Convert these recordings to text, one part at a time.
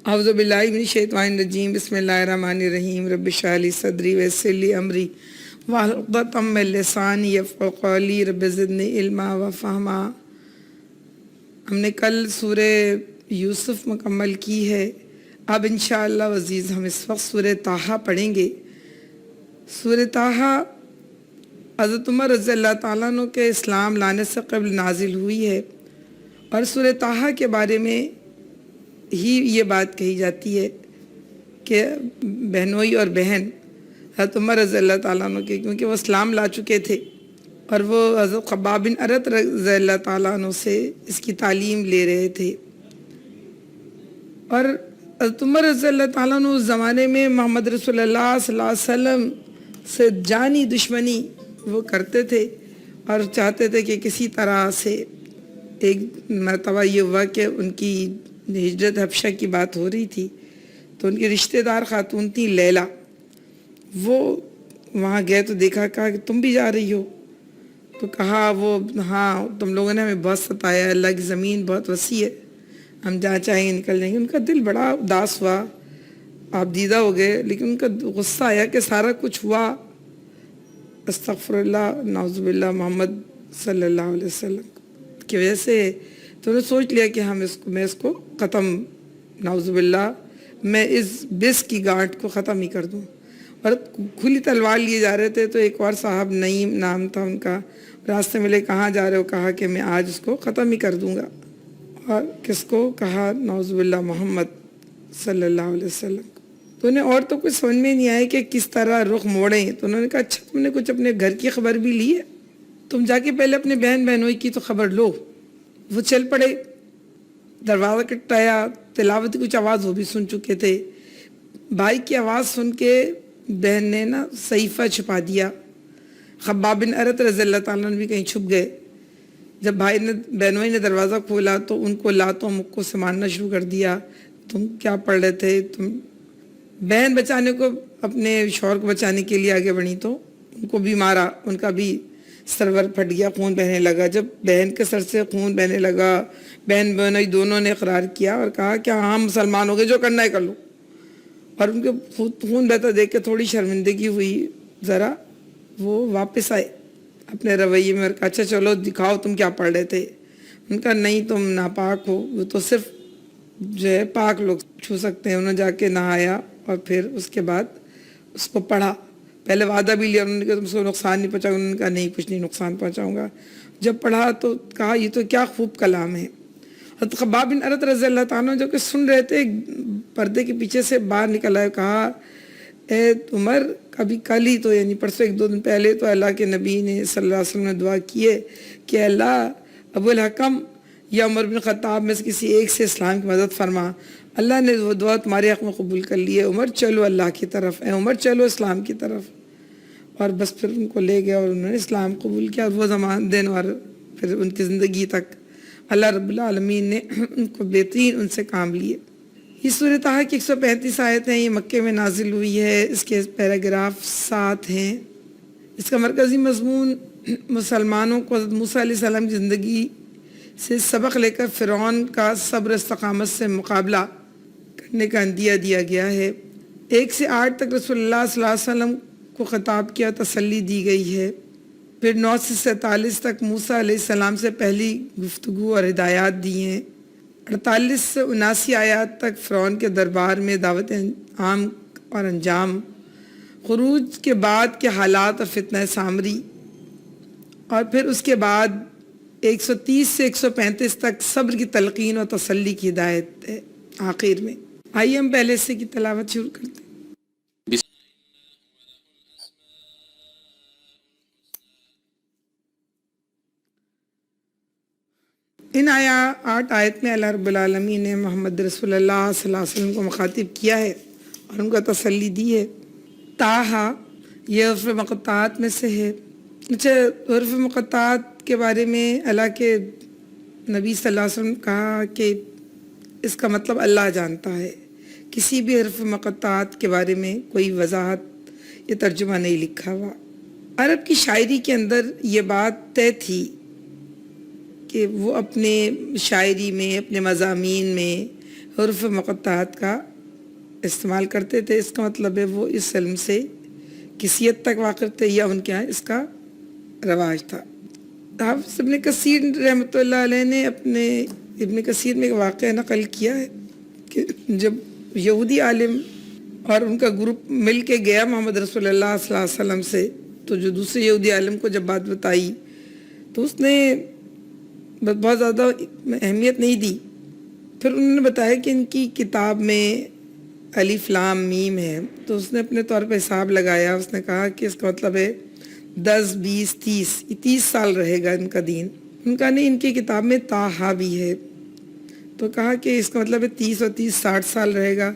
اعوذ باللہ من الشیطان الرجیم بسم اللہ الرحمن الرحیم رب اشرح لی صدری ویسر لی امری واحلل عقدۃ من لسانی یفقہوا قولی رب زدنی علما وفہما۔ ہم نے کل سورہ یوسف مکمل کی ہے۔ اب انشاءاللہ عزیز ہم اس وقت سورہ طٰہٰ پڑھیں گے۔ سورہ طٰہٰ حضرت عمر رضی اللہ تعالیٰ عنہ کے اسلام لانے سے قبل نازل ہوئی ہے، اور سورہ طٰہٰ کے بارے میں ہی یہ بات کہی جاتی ہے کہ بہنوئی اور بہن حضرت عمر رضی اللہ تعالیٰ عنہ کے، کیونکہ وہ اسلام لا چکے تھے اور وہ حضرت خباب بن ارت رضی اللہ تعالیٰ عنہ سے اس کی تعلیم لے رہے تھے، اور حضرت عمر رضی اللہ تعالیٰ عنہ اس زمانے میں محمد رسول اللہ صلی اللہ علیہ وسلم سے جانی دشمنی وہ کرتے تھے اور چاہتے تھے کہ کسی طرح سے ایک مرتبہ یہ ہوا کہ ان کی ہجرت حبشہ کی بات ہو رہی تھی، تو ان کی رشتہ دار خاتون تھی لیلا، وہ وہاں گئے تو دیکھا، کہا کہ تم بھی جا رہی ہو؟ تو کہا وہ ہاں، تم لوگوں نے ہمیں بہت ستایا، اللہ کی زمین بہت وسیع ہے، ہم جہاں چاہیں نکل جائیں گے۔ ان کا دل بڑا اداس ہوا، آپ دیدہ ہو گئے، لیکن ان کا غصہ آیا کہ سارا کچھ ہوا استغفر اللہ نعوذ باللہ محمد صلی اللہ علیہ وسلم کی وجہ سے، تو انہوں نے سوچ لیا کہ میں اس کو ختم، نعوذ باللہ میں اس بس کی گانٹھ کو ختم ہی کر دوں۔ اور کھلی تلوار لیے جا رہے تھے، تو ایک اور صاحب نعیم نام تھا ان کا، راستے ملے، کہاں جا رہے ہو؟ کہا کہ میں آج اس کو ختم ہی کر دوں گا۔ اور کس کو؟ کہا نعوذ باللہ محمد صلی اللہ علیہ وسلم۔ تو انہیں اور تو کچھ سمجھ میں نہیں آئے کہ کس طرح رخ موڑیں، تو انہوں نے کہا اچھا تم نے کچھ اپنے گھر کی خبر بھی لی ہے؟ تم جا کے پہلے اپنے بہن بہنوئی کی تو خبر لو۔ وہ چل پڑے، دروازہ کٹایا، تلاوت کی کچھ آواز وہ بھی سن چکے تھے۔ بھائی کی آواز سن کے بہن نے نا صحیفہ چھپا دیا۔ خباب بن ارت رضی اللہ تعالیٰ عنہ بھی کہیں چھپ گئے۔ جب بہنوئی نے دروازہ کھولا تو ان کو لاتوں مکوں سے مارنا شروع کر دیا۔ تم کیا پڑھ رہے تھے؟ تم بہن بچانے کو، اپنے شوہر کو بچانے کے لیے آگے بڑھی تو ان کو بھی مارا، ان کا بھی سرور پھٹ گیا، خون بہنے لگا۔ جب بہن کے سر سے خون بہنے لگا، بہن بہنوئی دونوں نے اقرار کیا اور کہا کہ ہاں ہم مسلمان ہو گئے، جو کرنا ہے کر لو۔ اور ان کے خون بہتا دیکھ کے تھوڑی شرمندگی ہوئی، ذرا وہ واپس آئے اپنے رویے میں اور کہا اچھا چلو دکھاؤ تم کیا پڑھ رہے تھے۔ ان کا نہیں، تم ناپاک ہو، وہ تو صرف جو ہے پاک لوگ چھو سکتے ہیں۔ انہوں نے جا کے نہایا اور پھر اس کے بعد اس کو پڑھا۔ پہلے وعدہ بھی لیا انہوں نے کہ تم اس کو نقصان نہیں پہنچاؤں گا، انہوں نے کہا نہیں کچھ نہیں نقصان پہنچاؤں گا۔ جب پڑھا تو کہا یہ تو کیا خوب کلام ہے۔ حضرت خباب بن ارت رضی اللہ تعالیٰ جو کہ سن رہے تھے، پردے کے پیچھے سے باہر نکل آئے، کہا اے عمر، ابھی کل ہی تو یعنی پرسوں ایک دو دن پہلے تو اللہ کے نبی نے صلی اللہ علیہ وسلم نے دعا کی ہے کہ اللہ ابو الحکم یا عمر بن خطاب میں سے کسی ایک سے اسلام کی مدد فرما۔ اللہ نے وہ دعا تمہارے حق میں قبول کر لی ہے، عمر چلو اللہ کی طرف، اے عمر چلو اسلام کی طرف۔ اور بس پھر ان کو لے گیا اور انہوں نے اسلام قبول کیا، اور وہ زمان دن اور پھر ان کی زندگی تک اللہ رب العالمین نے ان کو بہترین ان سے کام لیے۔ یہ سورہ طٰہٰ کی 135 آیتیں ہیں، یہ مکے میں نازل ہوئی ہے، اس کے پیراگراف 7 ہیں۔ اس کا مرکزی مضمون مسلمانوں کو حضرت موسیٰ علیہ السلام کی زندگی سے سبق لے کر فرعون کا صبر استقامت سے مقابلہ کرنے کا عندیہ دیا گیا ہے۔ 1 سے 8 تک رسول اللہ صلی اللہ علیہ وسلم کو خطاب کیا، تسلی دی گئی ہے۔ پھر 9 سے 47 تک موسیٰ علیہ السلام سے پہلی گفتگو اور ہدایات دی ہیں۔ 48 سے 79 آیات تک فرعون کے دربار میں دعوت عام اور انجام، خروج کے بعد کے حالات اور فتنہ سامری، اور پھر اس کے بعد 130 سے 135 تک صبر کی تلقین اور تسلی کی ہدایت ہے آخر میں۔ آئیے ہم پہلے سے کی تلاوت شروع کرتے ہیں۔ ان 8 آیت میں اللہ رب العالمین نے محمد رسول اللہ صلی اللہ علیہ وسلم کو مخاطب کیا ہے اور ان کو تسلی دی ہے۔ طٰہٰ یہ حروف مقطعات میں سے ہے۔ اچھا، حروف مقطعات کے بارے میں اللہ کے نبی صلی اللہ علیہ وسلم نے کہا کہ اس کا مطلب اللہ جانتا ہے، کسی بھی حرف مقطعات کے بارے میں کوئی وضاحت یا ترجمہ نہیں لکھا ہوا۔ عرب کی شاعری کے اندر یہ بات طے تھی کہ وہ اپنے شاعری میں، اپنے مضامین میں حروف مقطعات کا استعمال کرتے تھے. اس کا مطلب ہے وہ اس علم سے کسی حد تک واقف تھے یا ان کے یہاں اس کا رواج تھا. حافظ ابن کثیر رحمۃ اللہ علیہ نے اپنے ابن کثیر میں ایک واقعہ نقل کیا ہے کہ جب یہودی عالم اور ان کا گروپ مل کے گیا محمد رسول اللہ صلی اللہ علیہ وسلم سے, تو جو دوسرے یہودی عالم کو جب بات بتائی تو اس نے بہت زیادہ اہمیت نہیں دی. پھر انہوں نے بتایا کہ ان کی کتاب میں الف لام میم ہے, تو اس نے اپنے طور پہ حساب لگایا. اس نے کہا کہ اس کا مطلب ہے 10 20 30 یہ 30 سال رہے گا ان کا دین. ان کا نہیں, ان کی کتاب میں تاہا بھی ہے, تو کہا کہ اس کا مطلب ہے 30 اور 30 60 سال رہے گا.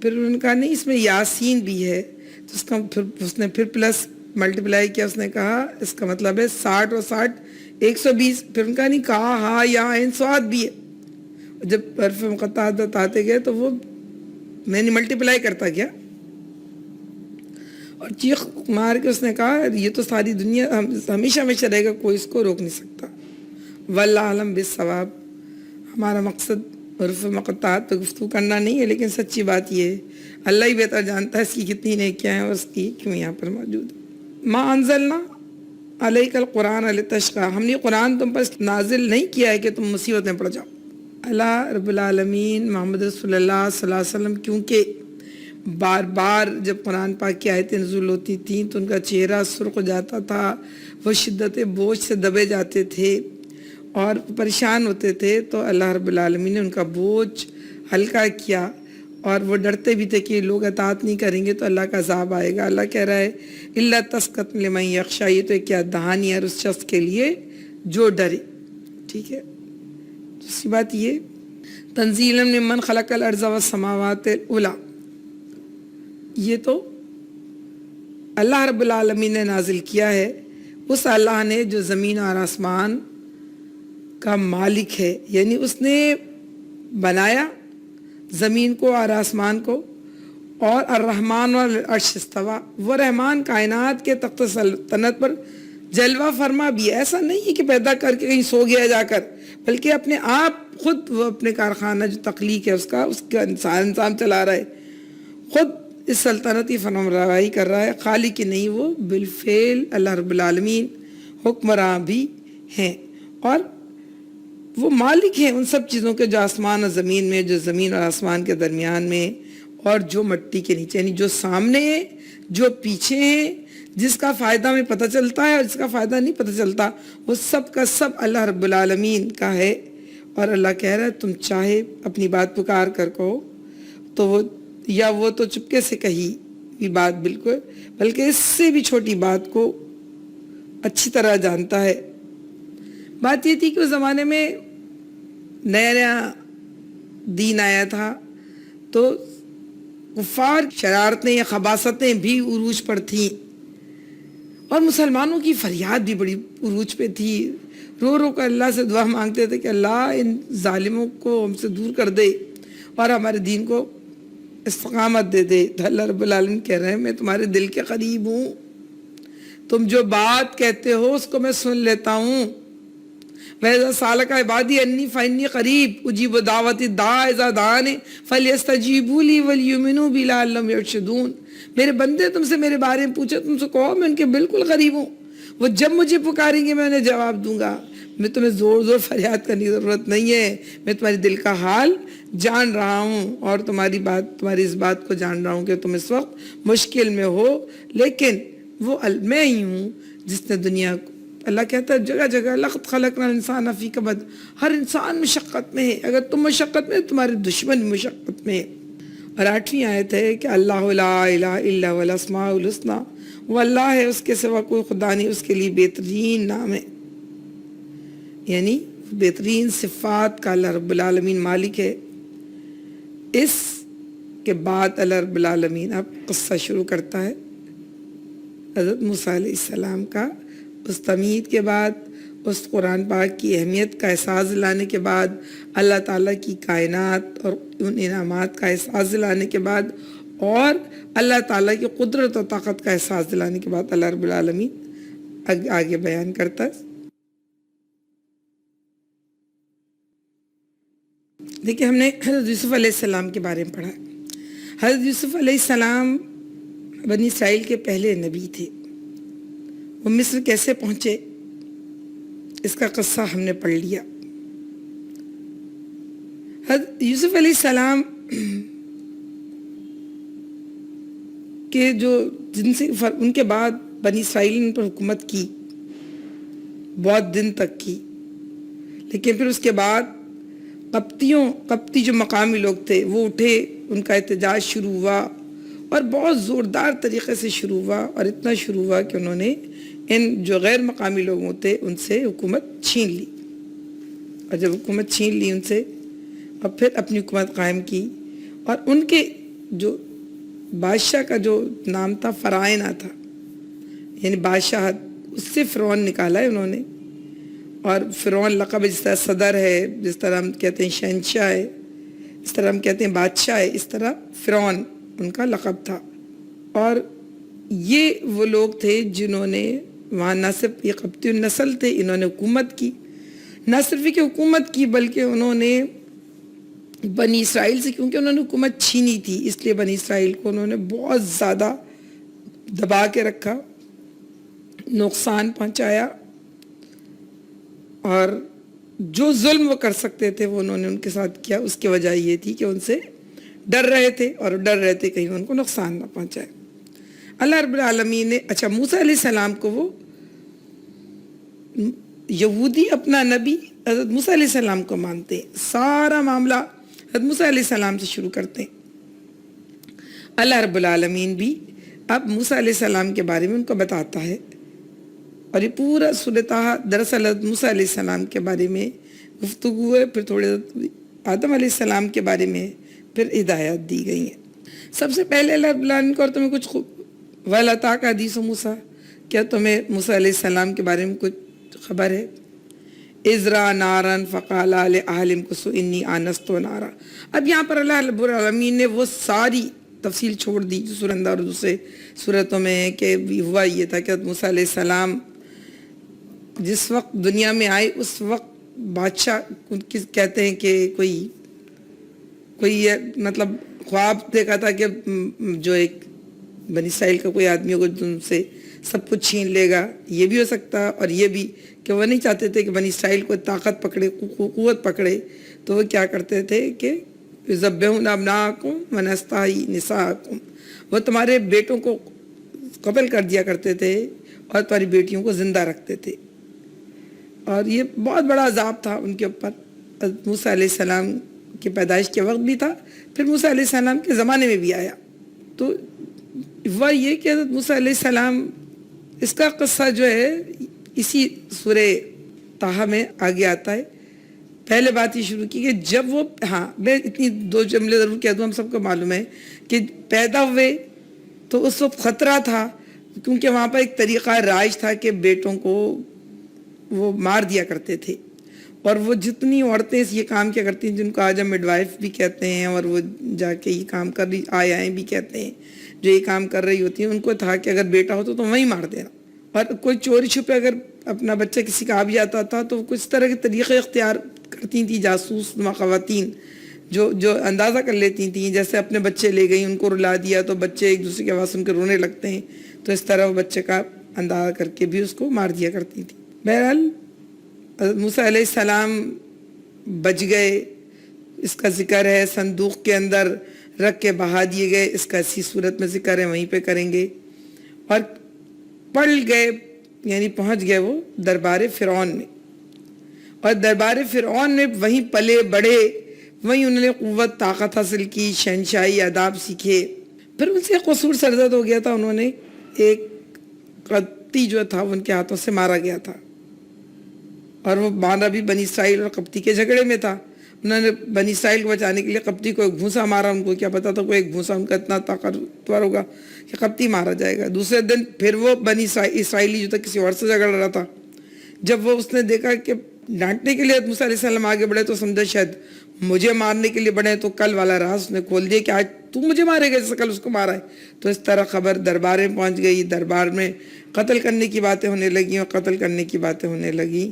پھر ان کا نہیں, اس میں یاسین بھی ہے, تو اس کا پھر اس نے پھر پلس ملٹیپلائی کیا. اس نے کہا اس کا مطلب ہے 60 اور 60 120. پھر ان کا نہیں, کہا ہاں یا عین صاد بھی ہے. جب حرف مقطعات بتاتے گئے تو وہ میں نے ملٹیپلائی کرتا گیا اور چیخ مار کے اس نے کہا یہ تو ساری دنیا ہمیشہ ہمیشہ رہے گا, کوئی اس کو روک نہیں سکتا. واللہ عالم بالصواب. ہمارا مقصد حروف مقطعات پہ گفتگو کرنا نہیں ہے, لیکن سچی بات یہ ہے اللہ ہی بہتر جانتا ہے اس کی کتنی نیکیاں ہیں اور اس کی کیوں یہاں پر موجود ہے. ما انزلنا علیک القرآن لتشقی, ہم نے قرآن تم پر نازل نہیں کیا ہے کہ تم مصیبت میں پڑ جاؤ. اللہ رب العالمین محمد رسول اللہ صلی اللہ علیہ وسلم کیونکہ بار بار جب قرآن پاک کی آیتیں نزول ہوتی تھیں تو ان کا چہرہ سرخ ہو جاتا تھا, وہ شدت بوجھ سے دبے جاتے تھے اور پریشان ہوتے تھے, تو اللہ رب العالمین نے ان کا بوجھ ہلکا کیا اور وہ ڈرتے بھی تھے کہ لوگ اطاعت نہیں کریں گے تو اللہ کا عذاب آئے گا. اللہ کہہ رہا ہے اللہ تسقط لمن یخشی, یہ تو کیا دہانی ہے اس شخص کے لیے جو ڈرے. ٹھیک ہے, دوسری بات یہ تنزیلا ممن خلق الارض والسماوات العلی, یہ تو اللہ رب العالمین نے نازل کیا ہے, اس اللہ نے جو زمین اور آسمان کا مالک ہے, یعنی اس نے بنایا زمین کو اور آسمان کو. اور الرحمن والعرش استویٰ, وہ رحمان کائنات کے تخت سلطنت پر جلوہ فرما بھی ہے. ایسا نہیں ہے کہ پیدا کر کے کہیں سو گیا جا کر, بلکہ اپنے آپ خود وہ اپنے کارخانہ جو تخلیق ہے اس کا انسان چلا رہا ہے, خود اس سلطنتی فرمانروائی کر رہا ہے. خالق کی نہیں, وہ بالفعل اللہ رب العالمین حکمراں بھی ہیں اور وہ مالک ہیں ان سب چیزوں کے جو آسمان اور زمین میں, جو زمین اور آسمان کے درمیان میں اور جو مٹی کے نیچے, یعنی جو سامنے ہیں جو پیچھے ہیں, جس کا فائدہ ہمیں پتہ چلتا ہے اور جس کا فائدہ نہیں پتہ چلتا, وہ سب کا سب اللہ رب العالمین کا ہے. اور اللہ کہہ رہا ہے تم چاہے اپنی بات پکار کر کہو تو وہ, یا وہ تو چپکے سے کہی یہ بات بالکل, بلکہ اس سے بھی چھوٹی بات کو اچھی طرح جانتا ہے. بات یہ تھی کہ اس زمانے میں نیا نیا دین آیا تھا تو کفار شرارتیں یا خباثتیں بھی عروج پر تھیں اور مسلمانوں کی فریاد بھی بڑی عروج پہ تھی. رو رو کر اللہ سے دعا مانگتے تھے کہ اللہ ان ظالموں کو ہم سے دور کر دے اور ہمارے دین کو استقامت دے دے. تو اللہ رب العالمین کہہ رہے ہیں میں تمہارے دل کے قریب ہوں, تم جو بات کہتے ہو اس کو میں سن لیتا ہوں. وَإِذَا سَأَلَكَ عِبَادِي عَنِّي فَإِنِّي قَرِيبٌ أُجِيبُ دَعْوَةَ الدَّاعِ إِذَا دَعَانِ فَلْيَسْتَجِيبُوا لِي وَلْيُؤْمِنُوا بِي لَعَلَّهُمْ يَرْشُدُونَ. میرے بندے تم سے میرے بارے میں پوچھے, تم سے کہو میں ان کے بالکل قریب ہوں, وہ جب مجھے پکاریں گے میں انہیں جواب دوں گا. میں تمہیں زور زور فریاد کرنے کی ضرورت نہیں ہے, میں تمہارے دل کا حال جان رہا ہوں اور تمہاری اس بات کو جان رہا ہوں کہ تم اس وقت مشکل میں ہو, لیکن وہ میں ہی ہوں جس نے دنیا کو, اللہ کہتا ہے جگہ جگہ لقد خلقنا الانسان فی کبد, ہر انسان مشقت میں ہے. اگر تم مشقت میں, تمہارے دشمن مشقت میں ہے. اور 8ویں آیت ہے کہ اللہ لا الہ الا هو الاسماء الحسنی, وہ اللہ ہے اس کے سوا کوئی خدا نہیں, اس کے لیے بہترین نام ہے, یعنی بہترین صفات کا اللہ رب العالمین مالک ہے. اس کے بعد اللہ رب العالمین اب قصہ شروع کرتا ہے حضرت موسیٰ علیہ السلام کا. اس تمہید کے بعد, اس قرآن پاک کی اہمیت کا احساس دلانے کے بعد, اللہ تعالیٰ کی کائنات اور ان انعامات کا احساس دلانے کے بعد, اور اللہ تعالیٰ کی قدرت و طاقت کا احساس دلانے کے بعد اللہ رب العالمین آگے بیان کرتا ہے. دیکھیں ہم نے حضرت یوسف علیہ السلام کے بارے میں پڑھا. حضرت یوسف علیہ السلام بنی اسرائیل کے پہلے نبی تھے. وہ مصر کیسے پہنچے اس کا قصہ ہم نے پڑھ لیا. حضرت یوسف علیہ السلام کہ جن سے ان کے بعد بنی اسرائیل نے ان پر حکومت کی بہت دن تک کی، لیکن پھر اس کے بعد قبطی جو مقامی لوگ تھے وہ اٹھے، ان کا احتجاج شروع ہوا اور بہت زوردار طریقے سے شروع ہوا، اور اتنا شروع ہوا کہ انہوں نے ان جو غیر مقامی لوگوں تھے ان سے حکومت چھین لی. اور جب حکومت چھین لی ان سے اور پھر اپنی حکومت قائم کی، اور ان کے جو بادشاہ کا جو نام تھا فرعونہ تھا، یعنی بادشاہت، اس سے فرعون نکالا ہے انہوں نے. اور فرعون لقب جس طرح صدر ہے، جس طرح ہم کہتے ہیں شہنشاہ ہے، اس طرح ہم کہتے ہیں بادشاہ ہے، اس طرح فرعون ان کا لقب تھا. اور یہ وہ لوگ تھے جنہوں نے وہاں نہ صرف یہ قبطی النسل تھے، انہوں نے حکومت کی، نہ صرف کہ حکومت کی بلکہ انہوں نے بنی اسرائیل سے، کیونکہ انہوں نے حکومت چھینی تھی اس لیے بنی اسرائیل کو انہوں نے بہت زیادہ دبا کے رکھا، نقصان پہنچایا، اور جو ظلم وہ کر سکتے تھے وہ انہوں نے ان کے ساتھ کیا. اس کی وجہ یہ تھی کہ ان سے ڈر رہے تھے، اور ڈر رہے تھے کہیں ان کو نقصان نہ پہنچائے. اللہ رب العالمین نے موسیٰ علیہ السلام کو، وہ یہودی اپنا نبی حضرت موسیٰ علیہ السلام کو مانتے ہیں، سارا معاملہ حضرت موسیٰ علیہ السلام سے شروع کرتے ہیں. اللہ رب العالمین بھی اب موسیٰ علیہ السلام کے بارے میں ان کو بتاتا ہے، اور یہ پورا سورۃ طٰہٰ دراصل حضرت موسیٰ علیہ السلام کے بارے میں گفتگو ہے، پھر تھوڑے آدم علیہ السلام کے بارے میں پھر ہدایات دی گئی ہیں. سب سے پہلے اللہ رب العالمین کو، اور تمہیں کچھ وَهَلْ أَتَاكَ حَدِيثُ موسیٰ، کیا تمہیں موسیٰ علیہ السلام کے بارے میں کچھ خبر ہے؟ إِذْ رَأَىٰ نَارًا فَقَالَ لِأَهْلِهِ امْكُثُوا إِنِّي آنَسْتُ نَارًا. اب یہاں پر اللہ رب العالمین نے وہ ساری تفصیل چھوڑ دی جو سورہ اندر اور دوسرے صورتوں میں ہے، کہ ہوا یہ تھا کہ موسیٰ علیہ السلام جس وقت دنیا میں آئے اس وقت بادشاہ کہتے ہیں کہ کوئی مطلب خواب دیکھا تھا کہ جو ایک بنی اسرائیل کا کوئی آدمی ہوگا جو ان سے سب کچھ چھین لے گا. یہ بھی ہو سکتا، اور یہ بھی کہ وہ نہیں چاہتے تھے کہ بنی اسرائیل کو طاقت پکڑے، قوت پکڑے، تو وہ کیا کرتے تھے کہ یذبحون ابناءکم ونستحیی نساءکم، وہ تمہارے بیٹوں کو قتل کر دیا کرتے تھے اور تمہاری بیٹیوں کو زندہ رکھتے تھے. اور یہ بہت بڑا عذاب تھا ان کے اوپر. موسیٰ علیہ السلام کی پیدائش کے وقت بھی تھا، پھر موسیٰ علیہ السلام کے زمانے میں بھی آیا. تو وہ یہ کہ حضرت موسیٰ علیہ السلام، اس کا قصہ جو ہے اسی سورہ طٰہٰ میں آگے آتا ہے. پہلے بات یہ شروع کی کہ جب وہ، میں اتنی دو جملے ضرور کہہ دوں، ہم سب کو معلوم ہے کہ پیدا ہوئے تو اس وقت خطرہ تھا، کیونکہ وہاں پر ایک طریقہ رائج تھا کہ بیٹوں کو وہ مار دیا کرتے تھے. اور وہ جتنی عورتیں یہ کام کیا کرتی ہیں، جن کو آج ہم مڈ وائف بھی کہتے ہیں، اور وہ جا کے یہ کام کر رہی آئیں بھی کہتے ہیں، جو یہ کام کر رہی ہوتی ہیں، ان کو تھا کہ اگر بیٹا ہو تو وہیں مار دینا. اور کوئی چوری چھپے اگر اپنا بچہ کسی کا آ بھی جاتا تھا تو کچھ طرح کے طریقے اختیار کرتی تھیں جاسوس نما خواتین، جو اندازہ کر لیتی تھیں، جیسے اپنے بچے لے گئی، ان کو رلا دیا تو بچے ایک دوسرے کے آواز سن کے رونے لگتے ہیں، تو اس طرح وہ بچے کا اندازہ کر کے بھی اس کو مار دیا کرتی تھی. بہرحال موسیٰ علیہ السلام بچ گئے، اس کا ذکر ہے. صندوق کے اندر رکھ کے بہا دیے گئے، اس کا اسی صورت میں ذکر ہے، وہیں پہ کریں گے. اور پڑ گئے، یعنی پہنچ گئے وہ دربار فرعون میں، اور دربار فرعون میں وہیں پلے بڑھے، وہیں انہوں نے قوت طاقت حاصل کی، شہنشاہی آداب سیکھے. پھر ان سے قصور سرزد ہو گیا تھا، انہوں نے ایک قبطی جو تھا ان کے ہاتھوں سے مارا گیا تھا، اور وہ مارا بھی بنی اسرائیل اور قبطی کے جھگڑے میں تھا. انہوں نے بنی اسرائیل کو بچانے کے لیے قبطی کو ایک گھونسا مارا. ان کو کیا پتا تھا کوئی ایک گھونسا ان کا اتنا طاقتور ہوگا کہ قبطی مارا جائے گا. دوسرے دن پھر وہ بنی اسرائیلی جو تھا کسی اور سے جھگڑ رہا تھا، جب وہ اس نے دیکھا کہ ڈانٹنے کے لیے موسیٰ علیہ السلام آگے بڑھے تو سمجھا شاید مجھے مارنے کے لیے بڑھے، تو کل والا راز اس نے کھول دیا کہ آج تو مجھے مارے گا جیسے کل اس کو مارا ہے. تو اس طرح خبر دربار میں پہنچ گئی، دربار میں قتل کرنے کی باتیں ہونے لگیں، اور قتل کرنے کی باتیں ہونے لگیں.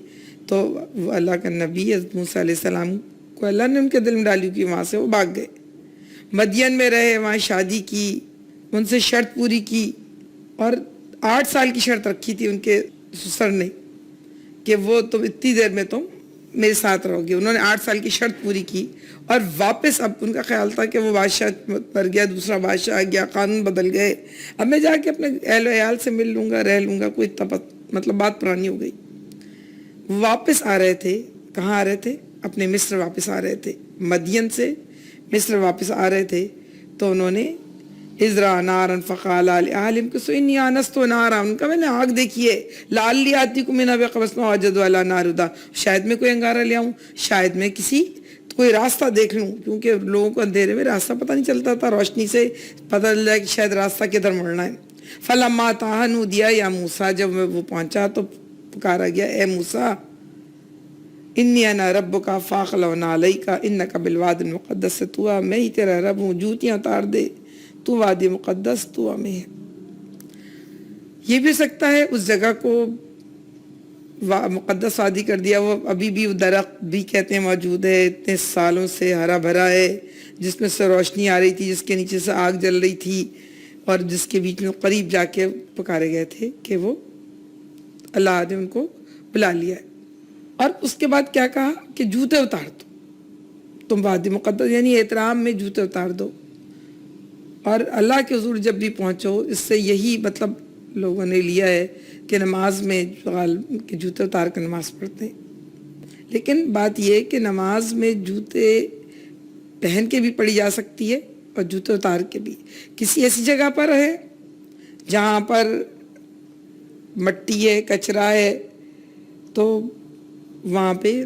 تو اللہ کا نبی حضرت موسیٰ علیہ السلام کو اللہ نے ان کے دل میں ڈالی کہ وہاں سے وہ بھاگ گئے. مدین میں رہے, وہاں شادی کی, ان سے شرط پوری کی, اور 8 سال کی شرط رکھی تھی ان کے سسر نے کہ وہ تم اتنی دیر میں تم میرے ساتھ رہو گے. انہوں نے 8 سال کی شرط پوری کی, اور واپس اب ان کا خیال تھا کہ وہ بادشاہ مر گیا, دوسرا بادشاہ آ گیا, قانون بدل گئے, اب میں جا کے اپنے اہل و عیال سے مل لوں گا, رہ لوں گا, کوئی مطلب بات پرانی ہو گئی. واپس آ رہے تھے, کہاں آ رہے تھے؟ اپنے مصر واپس آ رہے تھے. مدین سے مصر واپس آ رہے تھے تو انہوں نے ازرا نارن فقال عالم کو سو انی آنست نارا, ان کا میں نے آگ دیکھی ہے, لعلی آتیکم منھا بقبس وجد علی نار ہدی, شاید میں کوئی انگارہ لے آؤں, شاید میں کوئی راستہ دیکھ لوں, کیونکہ لوگوں کو اندھیرے میں راستہ پتہ نہیں چلتا تھا, روشنی سے پتہ چل جائے کہ شاید راستہ کدھر مڑنا ہے. فلما اتاہ نودی یا موسیٰ, جب وہ پہنچا تو پکارا گیا, اے موسیٰ انی انا ربک فاخلع علیک انک بالوادی المقدس, تو میں ہی تیرا رب ہوں, جوتیاں اتار دے, تو وادی مقدس تو میں ہے. یہ بھی سکتا ہے اس جگہ کو مقدس وادی کر دیا, وہ ابھی بھی درخت بھی کہتے ہیں موجود ہے, اتنے سالوں سے ہرا بھرا ہے, جس میں سے روشنی آ رہی تھی, جس کے نیچے سے آگ جل رہی تھی, اور جس کے بیچ میں قریب جا کے پکارے گئے تھے کہ وہ اللہ نے ان کو بلا لیا ہے. اور اس کے بعد کیا کہا کہ جوتے اتار دو, تم وادی مقدس یعنی احترام میں جوتے اتار دو. اور اللہ کے حضور جب بھی پہنچو, اس سے یہی مطلب لوگوں نے لیا ہے کہ نماز میں کہ جوتے اتار کر نماز پڑھتے ہیں. لیکن بات یہ ہے کہ نماز میں جوتے پہن کے بھی پڑھی جا سکتی ہے اور جوتے اتار کے بھی. کسی ایسی جگہ پر ہے جہاں پر مٹی ہے, کچرا ہے, تو وہاں پہ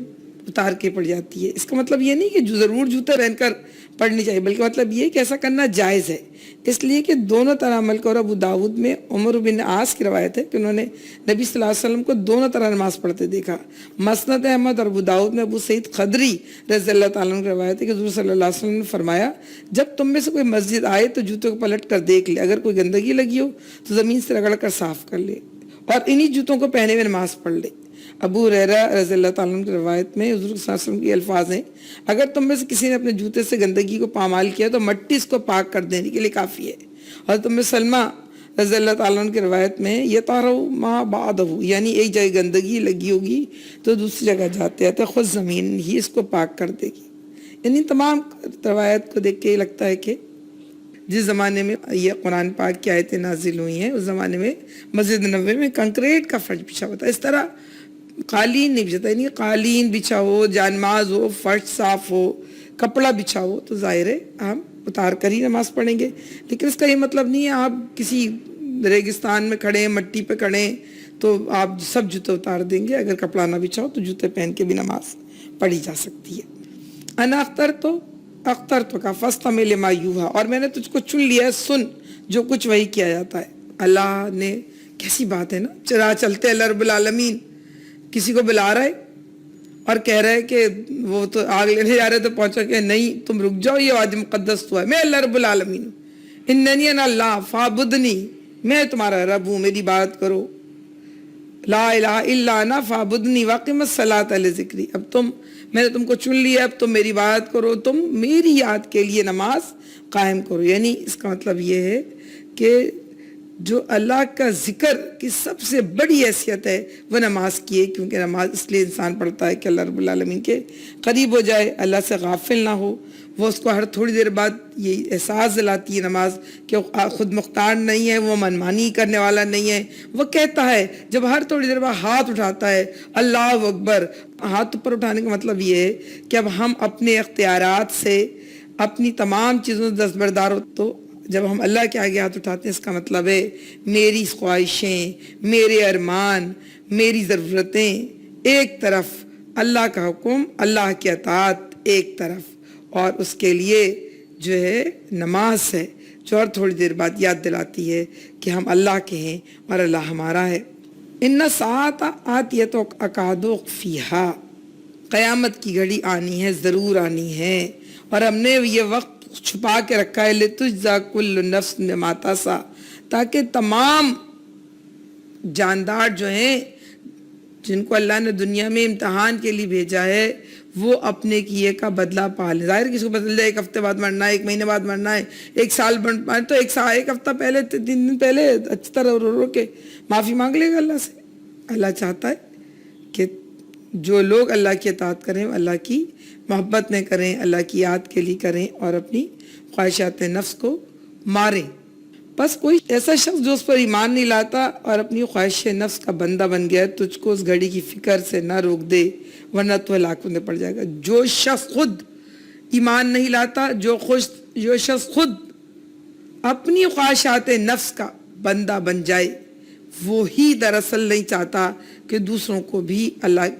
اتار کے پڑ جاتی ہے. اس کا مطلب یہ نہیں کہ ضرور جوتے پہن کر پڑھنی چاہیے, بلکہ مطلب یہ کہ ایسا کرنا جائز ہے, اس لیے کہ دونوں طرح عمل کرو. ابو داود میں عمر بن عاص کی روایت ہے کہ انہوں نے نبی صلی اللہ علیہ وسلم کو دونوں طرح نماز پڑھتے دیکھا. مسند احمد اور ابو داود میں ابو سعید خدری رضی اللہ تعالیٰ عنہ کی روایت ہے کہ حضور صلی اللہ علیہ وسلم نے فرمایا, جب تم میں سے کوئی مسجد آئے تو جوتے کو پلٹ کر دیکھ لے, اگر کوئی گندگی لگی ہو تو زمین سے رگڑ کر صاف کر لے, اور انہی جوتوں کو پہنے ہوئے نماز پڑھ لے. ابو ہریرہ رضی اللہ تعالیٰ عنہ کی روایت میں حضور صلی اللہ علیہ وسلم کے الفاظ ہیں, اگر تم میں سے کسی نے اپنے جوتے سے گندگی کو پامال کیا تو مٹی اس کو پاک کر دینے کے لیے کافی ہے. اور تم میں سلمہ رضی اللہ تعالیٰ عنہ کی روایت میں یہ طہروا ما بعدہ, یعنی ایک جگہ گندگی لگی ہوگی تو دوسری جگہ جاتے آتے خود زمین ہی اس کو پاک کر دے گی. یعنی تمام روایت کو دیکھ کے یہ لگتا ہے کہ جس زمانے میں یہ قرآن پاک کی آیتیں نازل ہوئی ہیں, اس زمانے میں مسجد نبوی میں کنکریٹ کا فرش بچھا ہوتا ہے. اس طرح قالین نہیں بچھاتا, یعنی قالین بچھا ہو, جانماز ہو, فرش صاف ہو, کپڑا بچھا ہو, تو ظاہر ہے ہم اتار کر ہی نماز پڑھیں گے. لیکن اس کا یہ مطلب نہیں ہے آپ کسی ریگستان میں کھڑے ہیں, مٹی پہ کھڑے ہیں, تو آپ سب جوتے اتار دیں گے. اگر کپڑا نہ بچھاؤ تو جوتے پہن کے بھی نماز پڑھی جا سکتی ہے. انا اختر تو کا فاستمع لما یوحی, اور میں نے تجھ کو چن لیا ہے, سن جو کچھ وہی کیا جاتا ہے. اللہ نے, کیسی بات ہے نا, چلا چلتے اللہ رب العالمین کسی کو بلا رہا ہے اور کہہ رہا ہے کہ وہ تو آگ لینے جا رہے تو پہنچا کہ نہیں تم رک جاؤ, یہ وادی مقدس تو ہے, میں اللہ رب العالمین ہوں, اننی انا اللہ فاعبدنی, میں تمہارا رب ہوں, میری بات کرو. لا الہ الا انا فاعبدنی واقم الصلاۃ لذکری. اب میں نے تم کو چن لیا, اب تم میری بات کرو, تم میری یاد کے لیے نماز قائم کرو. یعنی اس کا مطلب یہ ہے کہ جو اللہ کا ذکر کی سب سے بڑی حیثیت ہے وہ نماز کی ہے, کیونکہ نماز اس لیے انسان پڑھتا ہے کہ اللہ رب العالمین کے قریب ہو جائے, اللہ سے غافل نہ ہو. وہ اس کو ہر تھوڑی دیر بعد یہ احساس دلاتی ہے نماز کہ وہ خود مختار نہیں ہے, وہ منمانی کرنے والا نہیں ہے. وہ کہتا ہے جب ہر تھوڑی دیر بعد ہاتھ اٹھاتا ہے اللہ اکبر, ہاتھ اوپر اٹھانے کا مطلب یہ ہے کہ اب ہم اپنے اختیارات سے اپنی تمام چیزوں سے دستبردار ہو. تو جب ہم اللہ کے آگے ہاتھ اٹھاتے ہیں اس کا مطلب ہے میری خواہشیں, میرے ارمان, میری ضرورتیں ایک طرف, اللہ کا حکم, اللہ کی اطاعت ایک طرف, اور اس کے لیے جو ہے نماز ہے جو ہر تھوڑی دیر بعد یاد دلاتی ہے کہ ہم اللہ کے ہیں اور اللہ ہمارا ہے. ان الساعۃ آتیۃ اکاد اخفیہا, قیامت کی گھڑی آنی ہے, ضرور آنی ہے, اور ہم نے یہ وقت چھپا کے رکھا ہے لتجزا کل نفس بما تسعی, تاکہ تمام جاندار جو ہیں جن کو اللہ نے دنیا میں امتحان کے لیے بھیجا ہے وہ اپنے کیے کا بدلہ پا لے. ظاہر کسی کو بدل جائے 1 ہفتے بعد مرنا ہے, 1 مہینے بعد مرنا ہے, 1 سال بن تو 1 ہفتہ پہلے 3 دن پہلے اچھی طرح رو کے معافی مانگ لے گا اللہ سے. اللہ چاہتا ہے کہ جو لوگ اللہ کی اطاعت کریں اللہ کی محبت میں کریں, اللہ کی یاد کے لیے کریں اور اپنی خواہشات نفس کو ماریں. بس کوئی ایسا شخص جو اس پر ایمان نہیں لاتا اور اپنی خواہش نفس کا بندہ بن گیا, تجھ کو اس گھڑی کی فکر سے نہ روک دے ورنہ تو ہلاک میں پڑ جائے گا. جو شخص خود ایمان نہیں لاتا, جو شخص خود اپنی خواہشات نفس کا بندہ بن جائے, وہی دراصل نہیں چاہتا کہ دوسروں کو بھی اللہ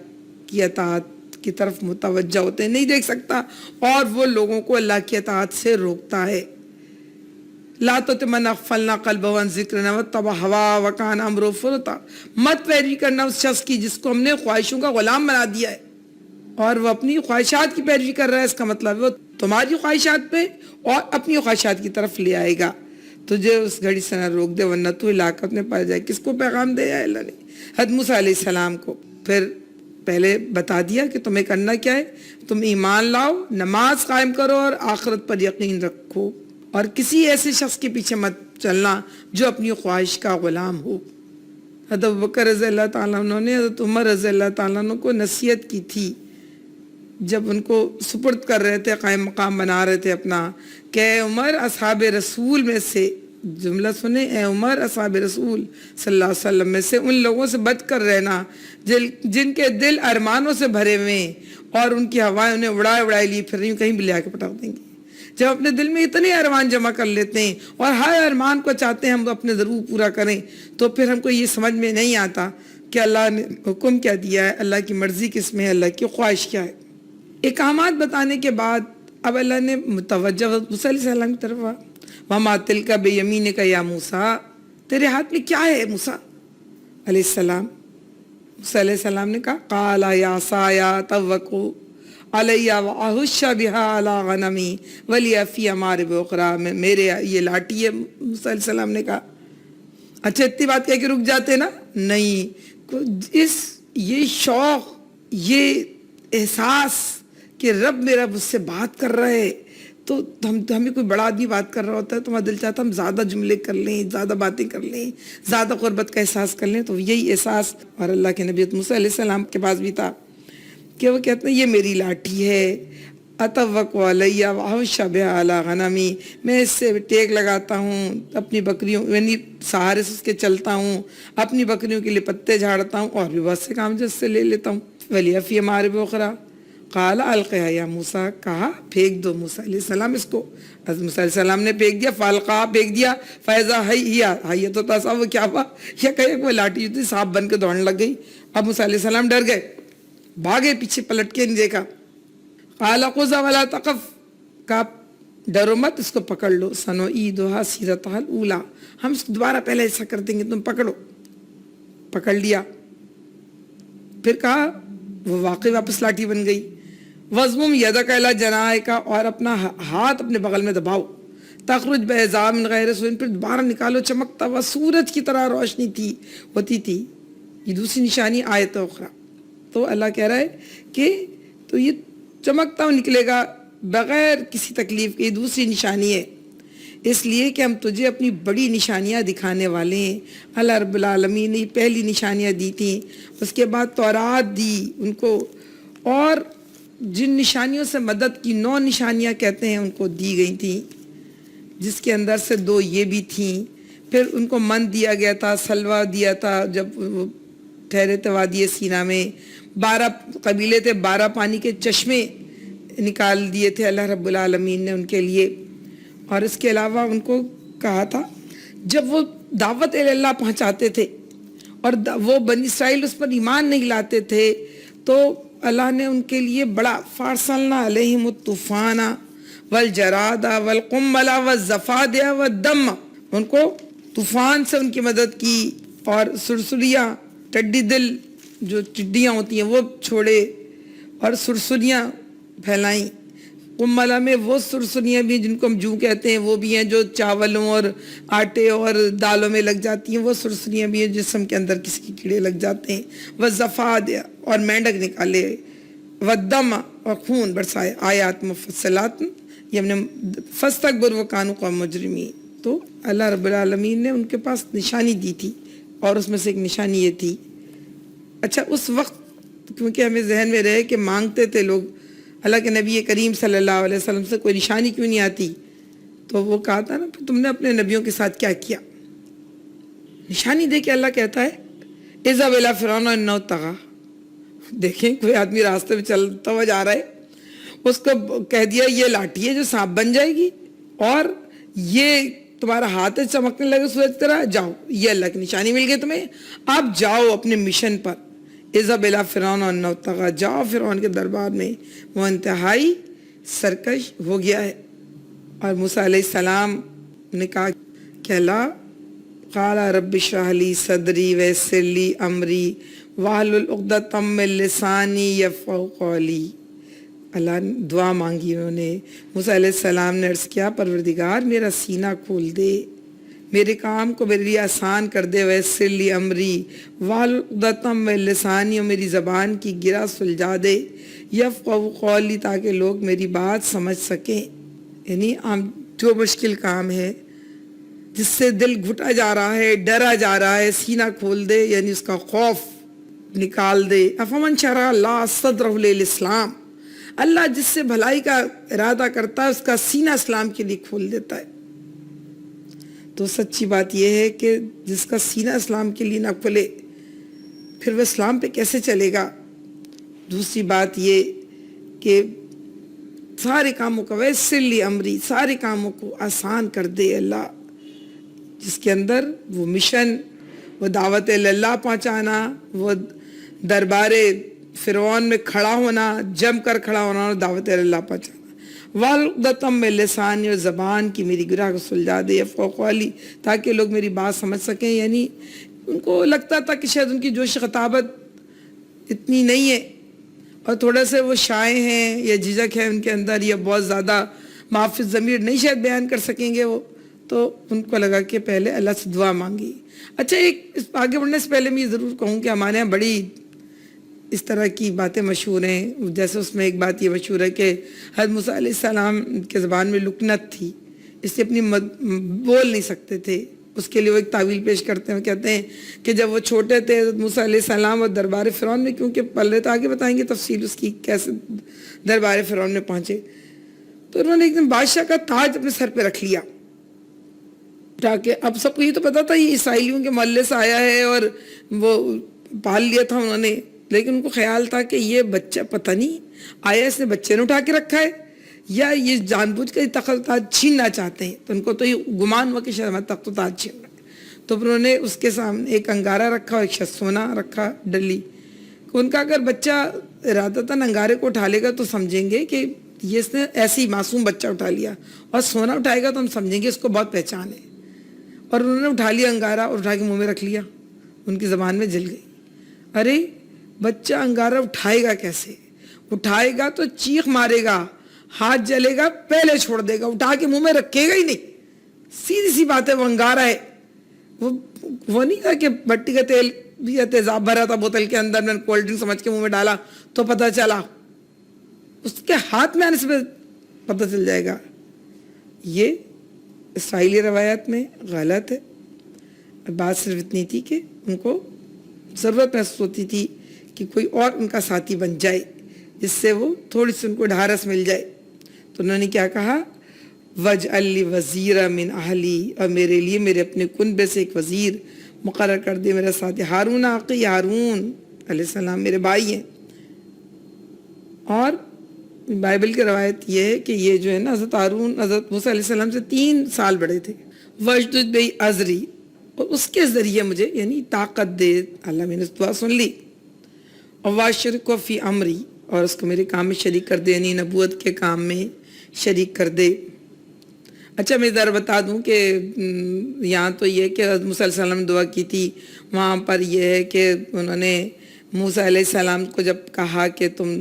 کی اطاعت کی طرف متوجہ ہوتے, نہیں دیکھ سکتا اور وہ لوگوں کو اللہ کی اطاعت سے روکتا ہے. لا تطمن اغفلنا قلبه عن ذکرنا واتبع هواه وكان امره فرطا. مت پیروی کرنا اس شخص کی جس کو ہم نے خواہشوں کا غلام بنا دیا ہے اور وہ اپنی خواہشات کی پیروی کر رہا ہے. اس کا مطلب وہ تمہاری خواہشات پہ اور اپنی خواہشات کی طرف لے آئے گا. تجھے اس گھڑی سے نہ روک دے ورنہ تو ہلاکت میں پڑ جائے. کس کو پیغام دیا ہے اللہ نے؟ حضرت موسیٰ علیہ السلام کو. پھر پہلے بتا دیا کہ تمہیں کرنا کیا ہے, تم ایمان لاؤ, نماز قائم کرو اور آخرت پر یقین رکھو اور کسی ایسے شخص کے پیچھے مت چلنا جو اپنی خواہش کا غلام ہو. حضرت ابوبکر رضی اللہ تعالیٰ عنہ نے حضرت عمر رضی اللہ تعالیٰ عنہ کو نصیحت کی تھی جب ان کو سپرد کر رہے تھے, قائم مقام بنا رہے تھے اپنا, کہ اے عمر اصحاب رسول میں سے, جملہ سنیں, اے عمر اصحاب رسول صلی اللہ علیہ وسلم میں سے ان لوگوں سے بچ کر رہنا جن کے دل ارمانوں سے بھرے ہوئے ہیں اور ان کی ہوائیں انہیں اڑائے لیے پھر رہی ہوں, کہیں بھی لے آ کے پٹا دیں گی. جب اپنے دل میں اتنے ارمان جمع کر لیتے ہیں اور ہر ارمان کو چاہتے ہیں ہم اپنے ضرور پورا کریں, تو پھر ہم کو یہ سمجھ میں نہیں آتا کہ اللہ نے حکم کیا دیا ہے, اللہ کی مرضی کس میں ہے, اللہ کی خواہش کیا ہے. احکامات بتانے کے بعد اب اللہ نے متوجہ موسیٰ علیہ السلام کی طرف, وَمَا تِلْكَ بِيَمِينِكَ يَا موسیٰ, تیرے ہاتھ میں کیا ہے موسیٰ علیہ السلام؟ موسیٰ علیہ السلام نے کہا قَالَ يَا عَصَايَ أَتَوَّكُّ عَلَيَّ وَأَحُشَّ بِهَا عَلَىٰ غَنَمِي وَلِيَ فِيهَا مَآرِبُ أُخْرَىٰ. میرے یہ لاٹھی ہے. موسیٰ علیہ السلام نے کہا اچھا اتنی بات کہہ کے رک جاتے نا, نہیں, یہ شوق, یہ احساس کہ رب میرا مجھ سے بات کر رہا ہے, تو ہمیں کوئی بڑا آدمی بات کر رہا ہوتا ہے تو ہمارا دل چاہتا ہم زیادہ جملے کر لیں, زیادہ باتیں کر لیں, زیادہ قربت کا احساس کر لیں. تو یہی احساس اور اللہ کے نبی موسیٰ علیہ السلام کے پاس بھی تھا کہ وہ کہتے ہیں یہ میری لاٹھی ہے, اتوق علیہ وأحش بها علی غنمی, میں اس سے ٹیک لگاتا ہوں اپنی بکریوں, یعنی سہارے سے اس کے چلتا ہوں, اپنی بکریوں کے لیے پتے جھاڑتا ہوں اور بھی بہت سے کام جو اس سے لے لیتا ہوں. ولیہ فیہا مآرب اخری قال القیہا یا موسیٰ, کہا پھینک دو موسیٰ علیہ السلام اس کو. حضرت موسیٰ علیہ السلام نے پھینک دیا, فالقاہ پھینک دیا, فیضا ہی تو تھا وہ کیا ہوا, یہ کہے وہ لاٹھی جو تھی سانپ بن کے دوڑنے لگ گئی. اب موسیٰ علیہ السلام ڈر گئے, بھاگے, پیچھے پلٹ کے نہیں دیکھا. قال خذها ولا تخف, کہا ڈرو مت, اس کو پکڑ لو. سنعیدها سیرتها الاولی, ہم اس کو دوبارہ پہلے ایسا کر دیں گے, تم پکڑو. پکڑ لیا. پھر کہا وہ واقعی واپس لاٹھی بن گئی. وضمم یدک الی جناحک, اور اپنا ہاتھ اپنے بغل میں دباؤ. تخرج بیضاء من غیر سوء, پھر دوبارہ نکالو, چمکتا ہوا سورج کی طرح روشنی ہوتی تھی. یہ دوسری نشانی آیت اخری. تو اللہ کہہ رہا ہے کہ تو یہ چمکتا ہوا نکلے گا بغیر کسی تکلیف کے, دوسری نشانی ہے. اس لیے کہ ہم تجھے اپنی بڑی نشانیاں دکھانے والے ہیں. اللہ رب العالمین نے پہلی نشانیاں دی تھیں, اس کے بعد تورات دی ان کو, اور جن نشانیوں سے مدد کی 9 نشانیاں کہتے ہیں ان کو دی گئی تھیں, جس کے اندر سے 2 یہ بھی تھیں. پھر ان کو من دیا گیا تھا, سلوہ دیا تھا جب وہ ٹھہرے تھے وادی سینا میں. 12 قبیلے تھے, 12 پانی کے چشمے نکال دیے تھے اللہ رب العالمین نے ان کے لیے. اور اس کے علاوہ ان کو کہا تھا جب وہ دعوت اللہ پہنچاتے تھے اور وہ بنی اسرائیل اس پر ایمان نہیں لاتے تھے, تو اللہ نے ان کے لیے بڑا فارسلنا علیہم الطوفان والجراد والقمل والضفادع والدم, ان کو طوفان سے ان کی مدد کی, اور سرسریاں, ٹڈی دل جو ٹڈیاں ہوتی ہیں وہ چھوڑے, اور سرسریاں پھیلائیں. قملا میں وہ سرسریاں بھی جن کو ہم جو کہتے ہیں وہ بھی ہیں جو چاولوں اور آٹے اور دالوں میں لگ جاتی ہیں، وہ سرسریاں بھی ہیں جسم کے اندر کسی کے کیڑے لگ جاتے ہیں، وزفاد اور مینڈک نکالے، ودم اور خون برسائے، آیات مفصلات، یہ ہم نے فاستکبر وکانوا قوما مجرمین. تو اللہ رب العالمین نے ان کے پاس نشانی دی تھی، اور اس میں سے ایک نشانی یہ تھی. اچھا اس وقت کیونکہ ہمیں ذہن میں رہے کہ مانگتے تھے لوگ اللہ کے نبی کریم صلی اللہ علیہ وسلم سے کوئی نشانی کیوں نہیں آتی، تو وہ کہا تھا نا تم نے اپنے نبیوں کے ساتھ کیا کیا. نشانی دے کے اللہ کہتا ہے اذهب الى فرعون انه طغى. دیکھیں کوئی آدمی راستے میں چلتا ہوا جا رہا ہے، اس کو کہہ دیا یہ لاٹھی ہے جو سانپ بن جائے گی اور یہ تمہارا ہاتھ چمکنے لگے سورج کی طرح، جاؤ یہ اللہ کی نشانی مل گئی تمہیں، آپ جاؤ اپنے مشن پر. اذهب الى فرعون انه طغى، جاؤ فرعون کے دربار میں، وہ انتہائی سرکش ہو گیا ہے. اور موسیٰ علیہ السلام نے کہا کہ اللہ قال رب اشرح لي صدری ویسر لي امری واحلل عقدۃ من لسانی یفقہوا قولی. اللہ نے دعا مانگی، انہوں نے موسیٰ علیہ السلام نے عرض کیا پروردگار میرا سینہ کھول دے، میرے کام کو میرے لیے آسان کر دے، ویسر لی امری واحلل عقدۃ من لسانی، اور میری زبان کی گرہ سلجھا دے، یفقہوا قولی تاکہ لوگ میری بات سمجھ سکیں. یعنی جو مشکل کام ہے جس سے دل گھٹا جا رہا ہے، ڈرا جا رہا ہے، سینہ کھول دے، یعنی اس کا خوف نکال دے. افمن شرح اللہ صدرہ للاسلام، اللہ جس سے بھلائی کا ارادہ کرتا ہے اس کا سینہ اسلام کے لیے کھول دیتا ہے. تو سچی بات یہ ہے کہ جس کا سینہ اسلام کے لیے نہ کھلے پھر وہ اسلام پہ کیسے چلے گا. دوسری بات یہ کہ سارے کاموں کا ویسر لی امری، سارے کاموں کو آسان کر دے اللہ، جس کے اندر وہ مشن، وہ دعوت اللہ پہنچانا، وہ دربار فرعون میں کھڑا ہونا، جم کر کھڑا ہونا اور دعوت اللہ پہنچانا. واحلل من لسانی، اور زبان کی میری گرہ کو سلجھا دے، یفقہوا قولی تاکہ لوگ میری بات سمجھ سکیں. یعنی ان کو لگتا تھا کہ شاید ان کی جوش خطابت اتنی نہیں ہے اور تھوڑا سے وہ شائع ہیں یا جھجک ہے ان کے اندر، یا بہت زیادہ محفوظ ضمیر نہیں شاید بیان کر سکیں گے وہ، تو ان کو لگا کہ پہلے اللہ سے دعا مانگی. اچھا ایک آگے بڑھنے سے پہلے میں یہ ضرور کہوں کہ ہمارے یہاں بڑی اس طرح کی باتیں مشہور ہیں. جیسے اس میں ایک بات یہ مشہور ہے کہ حضرت موسیٰ علیہ السلام کے زبان میں لکنت تھی، اس لیے اپنی بول نہیں سکتے تھے. اس کے لیے وہ ایک تعویل پیش کرتے ہیں، کہتے ہیں کہ جب وہ چھوٹے تھے حضرت موسیٰ علیہ السلام اور دربار فرعون میں، کیونکہ پلے تو آگے بتائیں گے تفصیل اس کی کیسے دربار فرعون میں پہنچے، تو انہوں نے ایک دن بادشاہ کا تاج اپنے سر پہ رکھ لیا اٹھا کے. اب سب کو یہ تو پتا تھا یہ اسرائیلیوں کے محلے سے آیا ہے اور وہ پال لیا تھا انہوں نے، لیکن ان کو خیال تھا کہ یہ بچہ پتہ نہیں آیا اس نے بچے نے اٹھا کے رکھا ہے یا یہ جان بوجھ کے تخت تاج چھیننا چاہتے ہیں. تو ان کو تو یہ گمان ہوا کہ شاید ہمارا تخت و تاج چھین رہا ہے. تو انہوں نے اس کے سامنے ایک انگارہ رکھا اور ایک شخص سونا رکھا ڈلی. ان کا اگر بچہ ارادتاً انگارے کو اٹھا لے گا تو سمجھیں گے کہ یہ اس نے ایسے ہی معصوم بچہ اٹھا لیا، اور سونا اٹھائے گا تو ہم سمجھیں گے اس کو بہت پہچان ہے. اور انہوں نے اٹھا لیا انگارہ اور اٹھا کے منہ میں رکھ لیا. ان کی زبان میں جل گئی، ارے بچہ انگارہ اٹھائے گا کیسے؟ اٹھائے گا تو چیخ مارے گا، ہاتھ جلے گا، پہلے چھوڑ دے گا، اٹھا کے منہ میں رکھے گا ہی نہیں. سیدھی سی بات ہے، وہ انگارہ ہے. وہ نہیں تھا کہ بٹی کا تیل یا تیزاب بھرا تھا بوتل کے اندر، میں نے کولڈ ڈرنک سمجھ کے منہ میں ڈالا تو پتہ چلا، اس کے ہاتھ میں آنے سے پتہ چل جائے گا. یہ اسرائیلی روایات میں غلط ہے. بات صرف اتنی تھی کہ ان کو ضرورت محسوس ہوتی تھی کہ کوئی اور ان کا ساتھی بن جائے جس سے وہ تھوڑی سی ان کو ڈھارس مل جائے. تو انہوں نے کیا کہا، وَاجْعَلْ لِي وَزِيرًا مِّنْ أَهْلِي، اور میرے لیے میرے اپنے کنبے سے ایک وزیر مقرر کر دے میرا ساتھی. ہارون آقی، ہارون علیہ السلام میرے بھائی ہیں. اور بائبل کی روایت یہ ہے کہ یہ جو ہے نا حضرت ہارون حضرت موسیٰ علیہ السلام سے 3 سال بڑے تھے. وَاشْدُدْ بِهِ أَزْرِي، اور اس کے ذریعے مجھے یعنی طاقت دے. اللہ میں نے دعا سن لی. اور وَاشْرِكْهُ فِي أَمْرِي، اور اس کو میرے کام میں شریک کر دے، یعنی نبوت کے کام میں شریک کر دے. اچھا میں ذرا بتا دوں کہ یہاں تو یہ کہ حضرت موسیٰ علیہ السلام نے دعا کی تھی، وہاں پر یہ ہے کہ انہوں نے موسیٰ علیہ السلام کو جب کہا کہ تم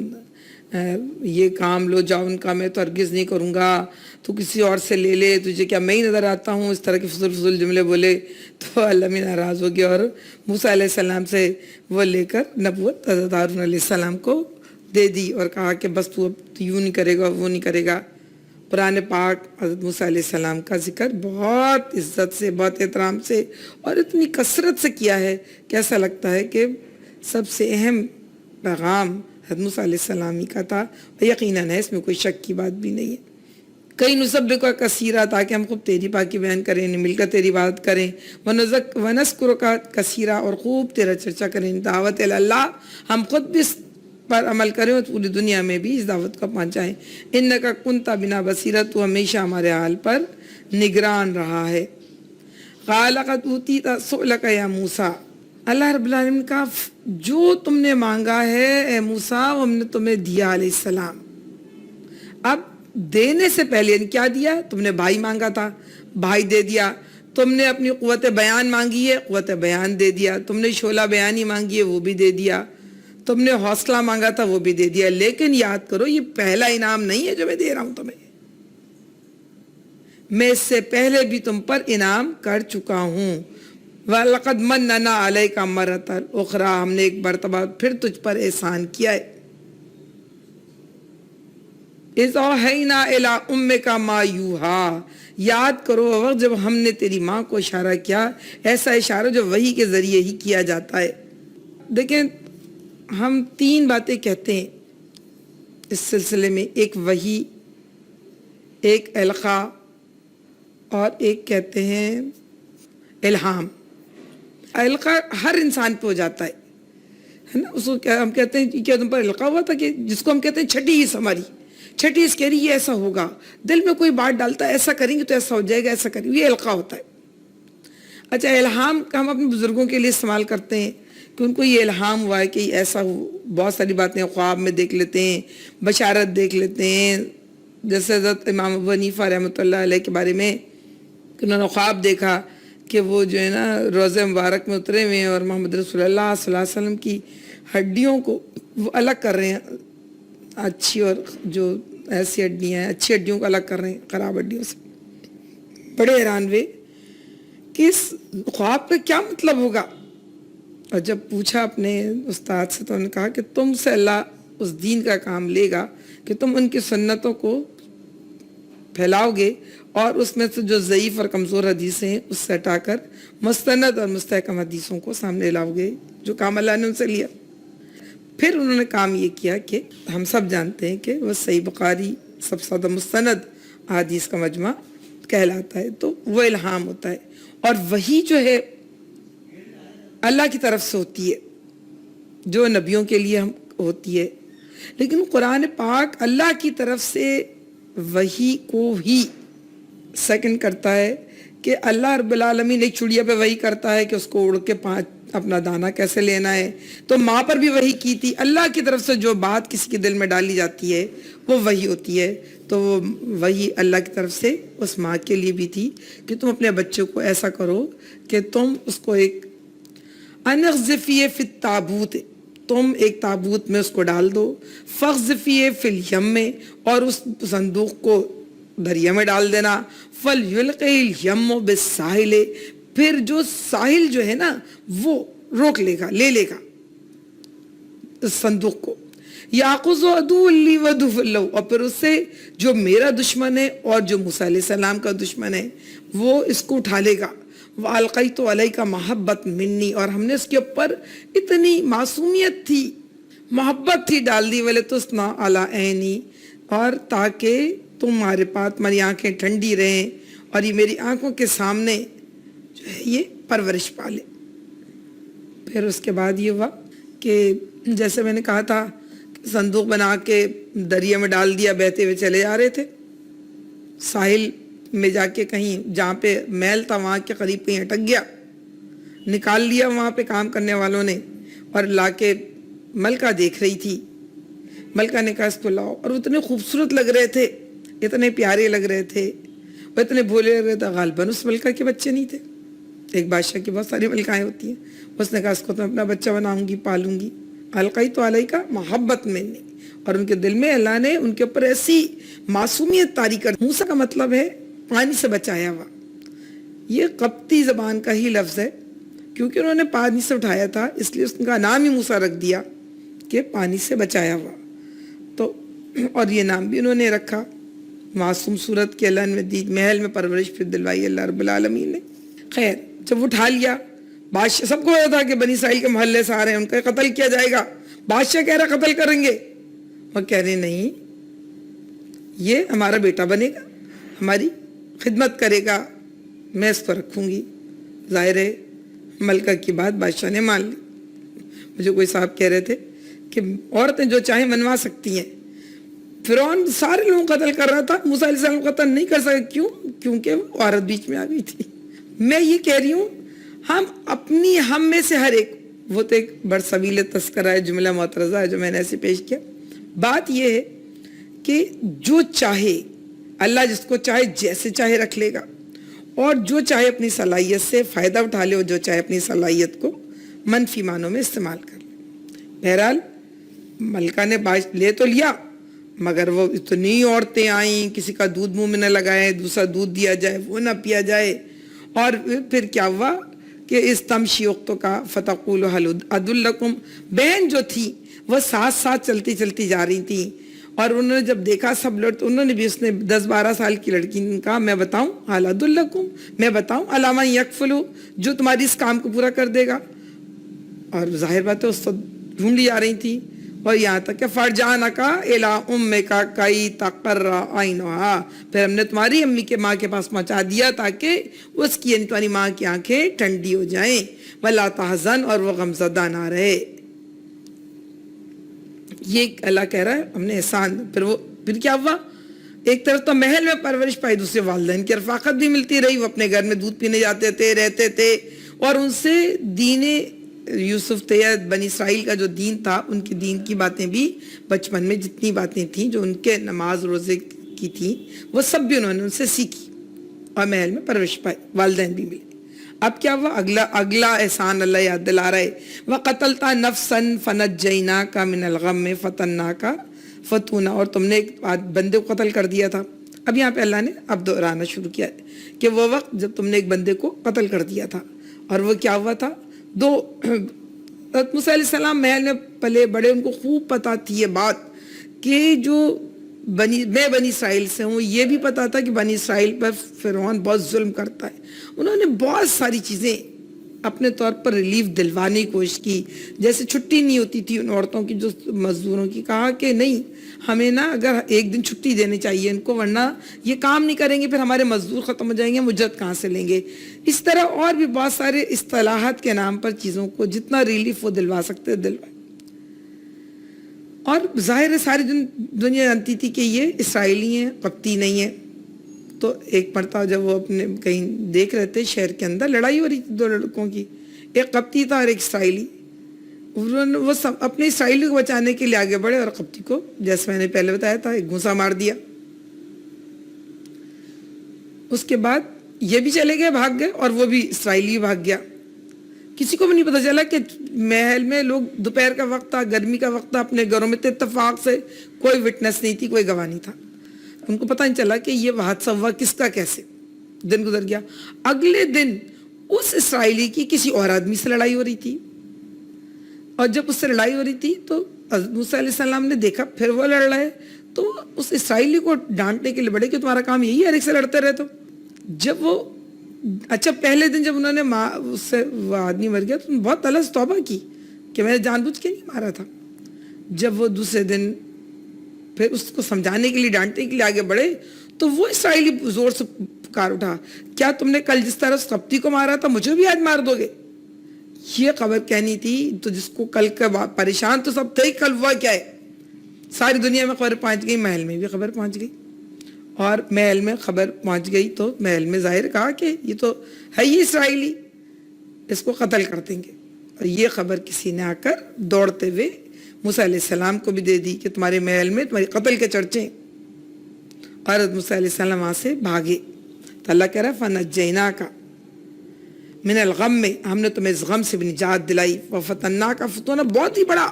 یہ کام لو جاؤ ان کا میں تو ہرگز نہیں کروں گا، تو کسی اور سے لے لے، تجھے کیا میں ہی نظر آتا ہوں، اس طرح کے فضول جملے بولے تو اللہ بھی ناراض ہو گیا اور موسیٰ علیہ السلام سے وہ لے کر نبوت حضرت ہارون علیہ السلام کو دے دی اور کہا کہ بس تو یوں نہیں کرے گا وہ نہیں کرے گا۔ قرآن پاک حضرت موسیٰ علیہ السلام کا ذکر بہت عزت سے، بہت احترام سے اور اتنی کثرت سے کیا ہے کہ ایسا لگتا ہے کہ سب سے اہم پیغام حضرت موسیٰ علیہ السلام ہی کا تھا، اور یقیناً ہے، اس میں کوئی شک کی بات بھی نہیں ہے۔ کئی نسبک کثیرہ، تاکہ ہم خوب تیری پاکی بیان کریں، مل کر تیری عبادت کریں، ونذکر کا کثیرہ، اور خوب تیرا چرچا کریں، دعوت اللہ، ہم خود بھی اس پر عمل کریں اور پوری دنیا میں بھی اس دعوت کو پہنچائیں۔ انکا کنت بنا بصیرت، تو ہمیشہ ہمارے حال پر نگران رہا ہے۔ قال قد اوتیت سؤلک یا موسیٰ، اللہ رب العالمین کا جو تم نے مانگا ہے اے موسیٰ وہ ہم نے تمہیں دیا علیہ السلام۔ اب دینے سے پہلے یعنی کیا دیا؟ تم نے بھائی مانگا تھا، بھائی دے دیا، تم نے اپنی قوت بیان مانگی ہے، قوت بیان دے دیا، تم نے شعلہ بیانی مانگی ہے وہ بھی دے دیا، تم نے حوصلہ مانگا تھا وہ بھی دے دیا، لیکن یاد کرو یہ پہلا انعام نہیں ہے جو میں دے رہا ہوں تمہیں، میں اس سے پہلے بھی تم پر انعام کر چکا ہوں۔ وَلَقَدْ مَنَّنَا عَلَيْكَ مَرَّةً أُخْرَىٰ، ہم نے ایک مرتبہ پھر تجھ پر احسان کیا ہے۔ اِذْ أَوْحَيْنَا إِلَىٰ أُمِّكَ مَا يُوحَىٰ، یاد کرو وقت جب ہم نے تیری ماں کو اشارہ کیا، ایسا اشارہ جو وحی کے ذریعے ہی کیا جاتا ہے۔ دیکھیں ہم تین باتیں کہتے ہیں اس سلسلے میں، ایک وحی، ایک القاء اور ایک کہتے ہیں الہام۔ القاء ہر انسان پہ ہو جاتا ہے نا، اس کو ہم کہتے ہیں کیا تم پر القاء ہوا تھا، کہ جس کو ہم کہتے ہیں چھٹی حص، ہماری چھٹی حص کہہ رہی یہ ایسا ہوگا، دل میں کوئی بات ڈالتا ہے ایسا کریں گے تو ایسا ہو جائے گا، ایسا کریں گے، یہ القاء ہوتا ہے۔ اچھا الہام کا ہم اپنے بزرگوں کے لیے استعمال کرتے ہیں کہ ان کو یہ الہام ہوا ہے کہ ایسا ہو، بہت ساری باتیں خواب میں دیکھ لیتے ہیں، بشارت دیکھ لیتے ہیں، جیسے حضرت امام ابو حنیفہ رحمۃ اللہ علیہ کے بارے میں کہ انہوں نے خواب دیکھا کہ وہ جو ہے نا روضہ مبارک میں اترے ہوئے ہیں اور محمد رسول اللہ صلی اللہ علیہ وسلم کی ہڈیوں کو وہ الگ کر رہے ہیں، اچھی اور جو ایسی ہڈیاں ہیں اچھی ہڈیوں کو الگ کر رہے ہیں خراب ہڈیوں سے۔ بڑے حیران ہوئے کہ اس خواب کا کیا مطلب ہوگا، اور جب پوچھا اپنے استاد سے تو انہوں نے کہا کہ تم سے اللہ اس دین کا کام لے گا کہ تم ان کی سنتوں کو پھیلاؤ گے اور اس میں سے جو ضعیف اور کمزور حدیثیں ہیں اس سے ہٹا کر مستند اور مستحکم حدیثوں کو سامنے لاؤ گے، جو کام اللہ نے ان سے لیا۔ پھر انہوں نے کام یہ کیا کہ ہم سب جانتے ہیں کہ وہ صحیح بخاری سب سے زیادہ مستند حدیث کا مجمع کہلاتا ہے، تو وہ الہام ہوتا ہے، اور وہی جو ہے اللہ کی طرف سے ہوتی ہے جو نبیوں کے لیے ہم ہوتی ہے، لیکن قرآن پاک اللہ کی طرف سے وحی کو ہی سیکنڈ کرتا ہے کہ اللہ رب العالمین ایک چڑیا پہ وحی کرتا ہے کہ اس کو اڑ کے اپنا دانہ کیسے لینا ہے، تو ماں پر بھی وحی کی تھی۔ اللہ کی طرف سے جو بات کسی کے دل میں ڈالی جاتی ہے وہ وحی ہوتی ہے، تو وہ وحی اللہ کی طرف سے اس ماں کے لیے بھی تھی کہ تم اپنے بچے کو ایسا کرو کہ تم اس کو ایک انغذفیہ فی التابوت، تم ایک تابوت میں اس کو ڈال دو، فغذفیہ فی الیم میں، اور اس صندوق کو دریا میں ڈال دینا، فلیلقہ الیم بالساحل، پھر جو ساحل جو ہے نا وہ روک لے گا، لے لے گا اس صندوق کو، یاخذ عدو لی وعدو لہ، اور پھر اس سے جو میرا دشمن ہے اور جو موسیٰ علیہ السلام کا دشمن ہے وہ اس کو اٹھا لے گا۔ وَأَلْقَيْتُ عَلَيْكَ مَحَبَّةً مِّنِّي، اور ہم نے اس کے اوپر اتنی معصومیت تھی، محبت تھی ڈال دی، وَلِتُسْنَ عَلَىٰ عَيْنِي، اور تاکہ تمہارے پاس تمہاری آنکھیں ٹھنڈی رہیں اور یہ میری آنکھوں کے سامنے جو ہے یہ پرورش پالے۔ پھر اس کے بعد یہ ہوا کہ جیسے میں نے کہا تھا کہ صندوق بنا کے دریا میں ڈال دیا، بہتے ہوئے چلے جا رہے تھے، ساحل میں جا کے کہیں جہاں پہ میل تھا وہاں کے قریب کہیں اٹک گیا، نکال لیا وہاں پہ کام کرنے والوں نے، اور لا کے ملکہ دیکھ رہی تھی، ملکہ نے کہا اس کو لاؤ، اور اتنے خوبصورت لگ رہے تھے، اتنے پیارے لگ رہے تھے، وہ اتنے بھولے لگ رہے تھے، غالباً اس ملکہ کے بچے نہیں تھے، ایک بادشاہ کی بہت ساری ملکائیں ہوتی ہیں، اس نے کہا اس کو تو اپنا بچہ بناؤں گی، پالوں گی، القیت علیک محبت منی، اور ان کے دل میں اللہ نے ان کے اوپر ایسی معصومیت طاری کر. موسیٰ کا مطلب ہے پانی سے بچایا ہوا. یہ قبطی زبان کا ہی لفظ ہے کیونکہ انہوں نے پانی سے اٹھایا تھا, اس لیے اس کا نام ہی موسیٰ رکھ دیا کہ پانی سے بچایا ہوا. تو اور یہ نام بھی انہوں نے رکھا. معصوم صورت کے اللہ نے دی, محل میں پرورش پھر دلوائی اللہ رب العالمین نے. خیر, جب اٹھا لیا بادشاہ, سب کو پتا تھا کہ بنی اسرائیل کے محلے سے آ رہے ہیں, ان کا قتل کیا جائے گا. بادشاہ کہہ رہا قتل کریں گے, اور کہہ رہے نہیں, یہ ہمارا بیٹا بنے گا, ہماری خدمت کرے گا, میں اس کو رکھوں گی. ظاہر ہے ملکہ کی بات بادشاہ نے مان لی. مجھے کوئی صاحب کہہ رہے تھے کہ عورتیں جو چاہیں منوا سکتی ہیں. فرعون سارے لوگوں کو قتل کر رہا تھا, موسیٰ علیہ السلام کو قتل نہیں کر سکے. کیوں؟ کیونکہ وہ عورت بیچ میں آ گئی تھی. میں یہ کہہ رہی ہوں, ہم میں سے ہر ایک, وہ تو ایک برصغیل تذکرہ ہے, جملہ معترضہ ہے جو میں نے ایسے پیش کیا. بات یہ ہے کہ جو چاہے اللہ جس کو چاہے جیسے چاہے رکھ لے گا, اور جو چاہے اپنی صلاحیت سے فائدہ اٹھا لے, اور جو چاہے اپنی صلاحیت کو منفی معنوں میں استعمال کر لے. بہرحال ملکہ نے لے تو لیا, مگر وہ اتنی عورتیں آئیں, کسی کا دودھ منہ میں نہ لگائے, دوسرا دودھ دیا جائے وہ نہ پیا جائے. اور پھر کیا ہوا کہ اس تمشی اختوں کا فتقول حل ادلکم, بہن جو تھی وہ ساتھ ساتھ چلتی چلتی جا رہی تھی, اور انہوں نے جب دیکھا سب لڑتے, انہوں نے بھی, اس نے 10-12 سال کی لڑکی نے کہا میں بتاؤں, حل ادلکم, میں بتاؤں, علامہ یکفلو, جو تمہاری اس کام کو پورا کر دے گا. اور ظاہر بات ہے اس کو ڈھونڈ لی جا رہی تھی, اور یہاں تک کہ فرجانکا الی امکا کئی تقر عینھا, پھر ہم نے تمہاری امی کے ماں کے پاس پہنچا دیا تاکہ اس کی, یعنی تمہاری ماں کی آنکھیں ٹھنڈی ہو جائیں, ولا تحزن, اور وہ غمزدہ نہ رہے. یہ اللہ کہہ رہا ہے ہم نے احسان. پھر کیا ہوا, ایک طرف تو محل میں پرورش پائی, دوسرے والدین کی رفاقت بھی ملتی رہی, وہ اپنے گھر میں دودھ پینے جاتے تھے, رہتے تھے, اور ان سے دین یوسف تھے یا بنی اسرائیل کا جو دین تھا, ان کی دین کی باتیں بھی بچپن میں جتنی باتیں تھیں جو ان کے نماز روزے کی تھیں وہ سب بھی انہوں نے ان سے سیکھی, اور محل میں پرورش پائی, والدین بھی ملے. اب کیا ہوا, اگلا احسان اللہ یاد دلا رہے, وَقَتَلْتَ نَفْسًا فَنَجَّيْنَاكَ مِنَ الْغَمِّ فَتَنَّاكَ فَتُونَ, اور تم نے ایک بندے کو قتل کر دیا تھا. اب یہاں پہ اللہ نے اب دہرانا شروع کیا کہ وہ وقت جب تم نے ایک بندے کو قتل کر دیا تھا, اور وہ کیا ہوا تھا, موسیٰ علیہ السلام محل میں پلے بڑے, ان کو خوب پتہ تھی یہ بات کہ جو میں بنی اسرائیل سے ہوں. یہ بھی پتا تھا کہ بنی اسرائیل پر فرعون بہت ظلم کرتا ہے. انہوں نے بہت ساری چیزیں اپنے طور پر ریلیف دلوانے کی کوشش کی, جیسے چھٹی نہیں ہوتی تھی ان عورتوں کی جو مزدوروں کی, کہا کہ نہیں ہمیں نا اگر ایک دن چھٹی دینی چاہیے ان کو, ورنہ یہ کام نہیں کریں گے, پھر ہمارے مزدور ختم ہو جائیں گے, اجرت کہاں سے لیں گے. اس طرح اور بھی بہت سارے اصطلاحات کے نام پر چیزوں کو جتنا ریلیف وہ دلوا سکتے دلوائے. اور ظاہر ہے ساری دنیا جانتی تھی کہ یہ اسرائیلی ہیں, قبطی نہیں ہیں. تو ایک مرتبہ جب وہ اپنے کہیں دیکھ رہے تھے شہر کے اندر, لڑائی ہو رہی تھی دو لڑکوں کی, ایک قبطی تھا اور ایک اسرائیلی. وہ سب اپنے اسرائیلی کو بچانے کے لیے آگے بڑھے, اور قبطی کو جیسے میں نے پہلے بتایا تھا ایک گھونسا مار دیا. اس کے بعد یہ بھی چلے گئے, بھاگ گئے, اور وہ بھی اسرائیلی بھاگ گیا. کسی کو بھی نہیں پتا چلا کہ محل میں لوگ, دوپہر کا وقت تھا, گرمی کا وقت تھا, اپنے گھروں میں اتفاق سے کوئی وٹنس نہیں تھی, کوئی گواہ نہیں تھا. ان کو پتہ نہیں چلا کہ یہ حادثہ ہوا کس کا کیسے. دن گزر گیا. اگلے دن اس اسرائیلی کی کسی اور آدمی سے لڑائی ہو رہی تھی, اور جب اس سے لڑائی ہو رہی تھی تو موسیٰ علیہ السلام نے دیکھا پھر وہ لڑ رہا ہے, تو اس اسرائیلی کو ڈانٹنے کے لیے بڑھے کہ تمہارا کام یہی ہے ہر ایک سے لڑتے رہے. تو جب وہ اچھا پہلے دن جب انہوں نے اس سے وہ آدمی مر گیا تو بہت طلب توبہ کی کہ میں نے جان بوجھ کے نہیں مارا تھا. جب وہ دوسرے دن پھر اس کو سمجھانے کے لیے, ڈانٹنے کے لیے آگے بڑھے, تو وہ اسرائیلی زور سے پکار اٹھا, کیا تم نے کل جس طرح اس قبطی کو مارا تھا مجھے بھی آج مار دو گے. یہ خبر کہنی تھی تو جس کو کل کا پریشان تو سب تھے, کل ہوا کیا ہے. ساری دنیا میں خبر پہنچ گئی, محل میں بھی خبر پہنچ گئی, اور محل میں خبر پہنچ گئی تو محل میں ظاہر کہا کہ یہ تو ہے ہی اسرائیلی, اس کو قتل کر دیں گے. اور یہ خبر کسی نے آ کر دوڑتے ہوئے موسیٰ علیہ السلام کو بھی دے دی کہ تمہارے محل میں تمہاری قتل کے چرچے. اور موسیٰ علیہ السلام وہاں سے بھاگے. تو اللہ کہہ رہا ہے فَنَجَّيْنَاكَ مِنَ الْغَمِّ, ہم نے تمہیں اس غم سے بھی نجات دلائی. وَفَتَنَّاكَ فُتُونًا, بہت ہی بڑا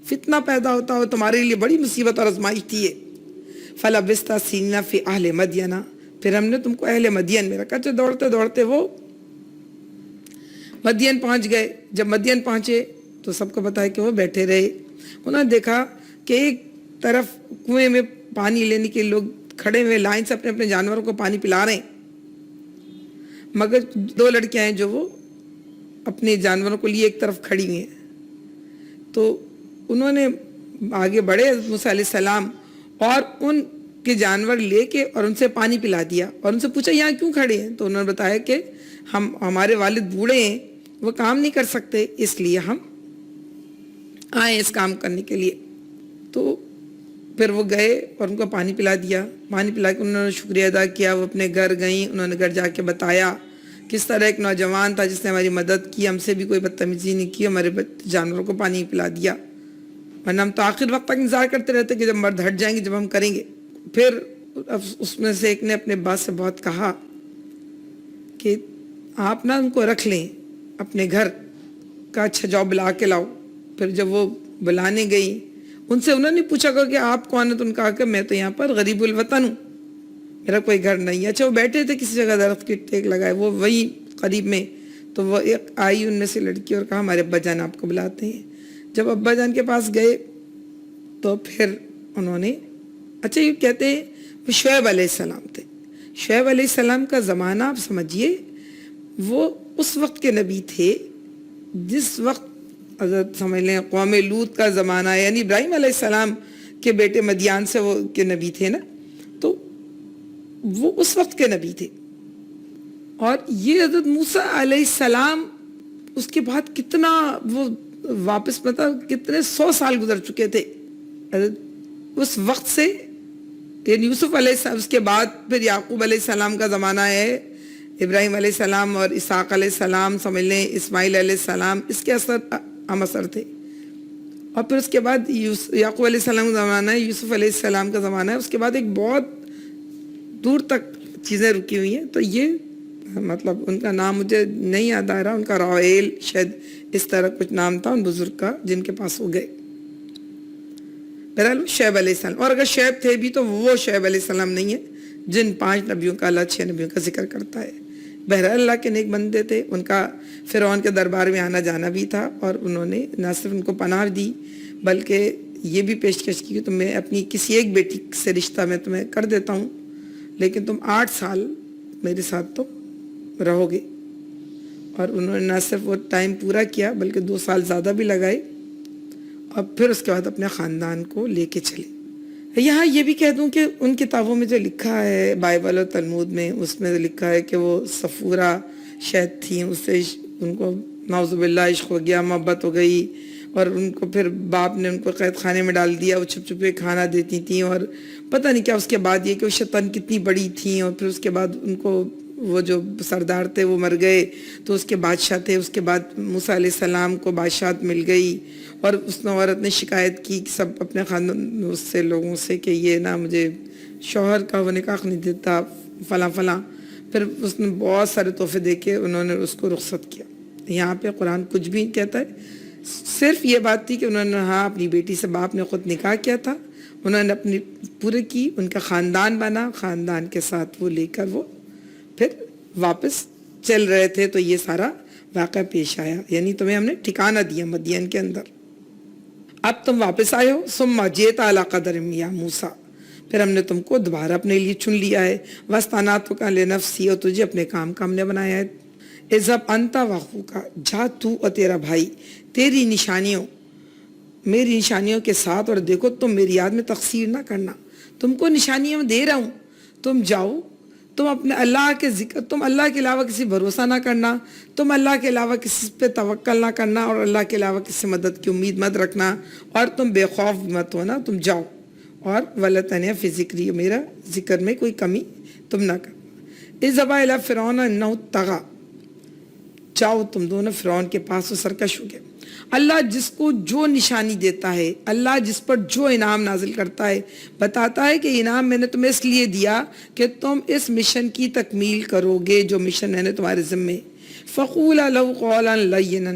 فتنہ پیدا ہوتا ہو تمہارے لیے بڑی مصیبت اور آزمائش تھی یہ. فَلَبِثْتَ سِنِينَ فِي أَهْلِ مَدْيَنَ، پھر ہم نے تم کو اہل مدین میں رکھا. دوڑتے دوڑتے وہ مدین پہنچ گئے. جب مدین پہنچے تو سب کو بتایا کہ وہ بیٹھے رہے. انہوں نے دیکھا کہ ایک طرف کنویں میں پانی لینے کے لوگ کھڑے ہوئے لائن سے اپنے اپنے جانوروں کو پانی پلا رہے ہیں، مگر 2 لڑکیاں ہیں جو وہ اپنے جانوروں کو لیے ایک طرف کھڑی ہوئی ہیں. تو انہوں نے آگے بڑھے موسیٰ علیہ السلام اور ان کے جانور لے کے اور ان سے پانی پلا دیا اور ان سے پوچھا یہاں کیوں کھڑے ہیں. تو انہوں نے بتایا کہ ہمارے والد بوڑھے ہیں، وہ کام نہیں کر سکتے، اس لیے ہم آئے اس کام کرنے کے لیے. تو پھر وہ گئے اور ان کو پانی پلا دیا. پانی پلا کے انہوں نے شکریہ ادا کیا. وہ اپنے گھر گئیں. انہوں نے گھر جا کے بتایا کس طرح ایک نوجوان تھا جس نے ہماری مدد کی، ہم سے بھی کوئی بدتمیزی نہیں کی، ہمارے جانوروں کو پانی پلا دیا. ورنہ ہم تو آخر وقت تک انتظار کرتے رہتے کہ جب مرد ہٹ جائیں گے جب ہم کریں گے. پھر اس میں سے ایک نے اپنے باپ سے بہت کہا کہ آپ نا ان کو رکھ لیں، اپنے گھر کا اچھا جاب بلا کے لاؤ. پھر جب وہ بلانے گئی ان سے انہوں نے پوچھا کہ آپ کون ہیں؟ تو ان کا کہ میں تو یہاں پر غریب الوطن ہوں، میرا کوئی گھر نہیں ہے. اچھا وہ بیٹھے تھے کسی جگہ درخت کی ٹیک لگائے وہ وہی قریب میں. تو وہ ایک آئی ان میں سے لڑکی اور کہا ہمارے ابا جان آپ کو بلاتے ہیں. جب ابا جان کے پاس گئے تو پھر انہوں نے اچھا یہ کہتے ہیں وہ شعیب علیہ السلام تھے. شعیب علیہ السلام کا زمانہ آپ سمجھیے وہ اس وقت کے نبی تھے جس وقت حضرت سمجھ لیں قوم لوط کا زمانہ ہے، یعنی ابراہیم علیہ السلام کے بیٹے مدیان سے وہ کے نبی تھے نا. تو وہ اس وقت کے نبی تھے. اور یہ حضرت موسیٰ علیہ السلام اس کے بعد کتنا وہ واپس کتنے 100 سال گزر چکے تھے اس وقت سے. یعنی یوسف علیہ السلام اس کے بعد پھر یعقوب علیہ السلام کا زمانہ ہے، ابراہیم علیہ السلام اور اسحاق علیہ السلام سمجھ لیں اسماعیل علیہ السلام اس کے ہم اثر تھے. اور پھر اس کے بعد یعقوب علیہ السلام کا زمانہ ہے، یوسف علیہ السلام کا زمانہ ہے. اس کے بعد ایک بہت دور تک چیزیں رکی ہوئی ہیں. تو یہ مطلب ان کا نام مجھے نہیں یاد آ رہا، ان کا راویل شاید اس طرح کچھ نام تھا ان بزرگ کا جن کے پاس وہ گئے. بہرحال شعیب علیہ السلام، اور اگر شعیب تھے بھی تو وہ شعیب علیہ السلام نہیں ہے جن 5 نبیوں کا اللہ 6 نبیوں کا ذکر کرتا ہے. بہرحال اللہ کے نیک بندے تھے. ان کا فرعون کے دربار میں آنا جانا بھی تھا اور انہوں نے نہ صرف ان کو پناہ دی بلکہ یہ بھی پیشکش کی کہ تم میں اپنی کسی ایک بیٹی سے رشتہ میں تمہیں کر دیتا ہوں لیکن تم 8 سال میرے ساتھ تو رہو گے. اور انہوں نے نہ صرف وہ ٹائم پورا کیا بلکہ 2 سال زیادہ بھی لگائے اور پھر اس کے بعد اپنے خاندان کو لے کے چلے. یہاں یہ بھی کہہ دوں کہ ان کتابوں میں جو لکھا ہے بائبل اور تلمود میں اس میں لکھا ہے کہ وہ صفورہ شہد تھیں، اس سے ان کو نعوذ باللہ عشق ہو گیا، محبت ہو گئی اور ان کو پھر باپ نے ان کو قید خانے میں ڈال دیا. وہ چھپ چھپ کے کھانا دیتی تھیں اور پتہ نہیں کیا. اس کے بعد یہ کہ وہ شیطان کتنی بڑی تھیں اور پھر اس کے بعد ان کو وہ جو سردار تھے وہ مر گئے تو اس کے بادشاہ تھے. اس کے بعد موسیٰ علیہ السلام کو بادشاہت مل گئی اور اس نے عورت نے شکایت کی سب اپنے خاندان اس سے لوگوں سے کہ یہ نا مجھے شوہر کا وہ نکاح نہیں دیتا فلاں فلاں. پھر اس نے بہت سارے تحفے دے کے انہوں نے اس کو رخصت کیا. یہاں پہ قرآن کچھ بھی کہتا ہے، صرف یہ بات تھی کہ انہوں نے ہاں اپنی بیٹی سے باپ نے خود نکاح کیا تھا، انہوں نے اپنی پورے کی، ان کا خاندان بنا، خاندان کے ساتھ وہ لے کر وہ پھر واپس چل رہے تھے. تو یہ سارا واقعہ پیش آیا، یعنی تمہیں ہم نے ٹھکانہ دیا مدین کے اندر، اب تم واپس آئے ہو. ثم جئت علی قدر یا موسیٰ، پھر ہم نے تم کو دوبارہ اپنے لیے چن لیا ہے. واصطنعتک لنفسی، اور تجھے اپنے کام کا ہم نے بنایا ہے. اذهب انت واخوک، جا تو اور تیرا بھائی تیری نشانیوں میری نشانیوں کے ساتھ، اور دیکھو تم میری یاد میں تقصیر نہ کرنا. تم کو نشانیاں دے رہا ہوں، تم جاؤ، تم اپنے اللہ کے ذکر، تم اللہ کے علاوہ کسی بھروسہ نہ کرنا، تم اللہ کے علاوہ کسی پہ توکل نہ کرنا اور اللہ کے علاوہ کسی مدد کی امید مت رکھنا، اور تم بے خوف مت ہونا. تم جاؤ اور ولا تنیا فی ذکری، میرا ذکر میں کوئی کمی تم نہ کرنا. اذهب الی فرعون انہ طغی، جاؤ تم دونوں فرعون کے پاس، وہ سرکش ہو گئے. اللہ جس کو جو نشانی دیتا ہے، اللہ جس پر جو انعام نازل کرتا ہے، بتاتا ہے کہ انعام میں نے تمہیں اس لیے دیا کہ تم اس مشن کی تکمیل کرو گے جو مشن میں نے تمہارے ذمے. فقولا لہ قولا لینا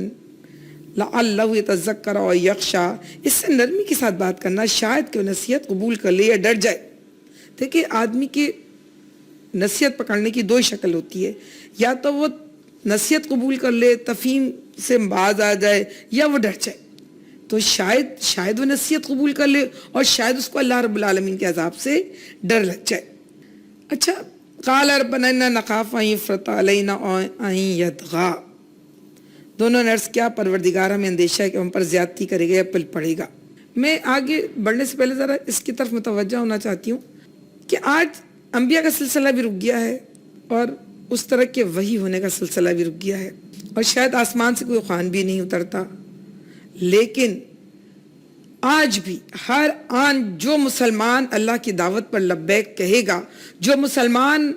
لعلہ یتذکر او یخشی، اس سے نرمی کے ساتھ بات کرنا، شاید کہ وہ نصیحت قبول کر لے یا ڈر جائے۔ دیکھیں آدمی کی نصیحت پکڑنے کی دو شکل ہوتی ہے، یا تو وہ نصیحت قبول کر لے، تفہیم سے باز آ جائے، یا وہ ڈر جائے۔ تو شاید وہ نصیحت قبول کر لے، اور شاید اس کو اللہ رب العالمین کے عذاب سے ڈر لگ جائے۔ اچھا، قال ربنا انا نخاف ان یفرط علینا او ان یطغی، دونوں نے عرض کیا پروردگار ہمیں اندیشہ ہے کہ ہم پر زیادتی کرے گا یا پل پڑے گا۔ میں آگے بڑھنے سے پہلے ذرا اس کی طرف متوجہ ہونا چاہتی ہوں کہ آج انبیاء کا سلسلہ بھی رک گیا ہے، اور اس طرح کے وحی ہونے کا سلسلہ بھی رک گیا ہے، اور شاید آسمان سے کوئی خوان بھی نہیں اترتا، لیکن آج بھی ہر آن جو مسلمان اللہ کی دعوت پر لبیک کہے گا، جو مسلمان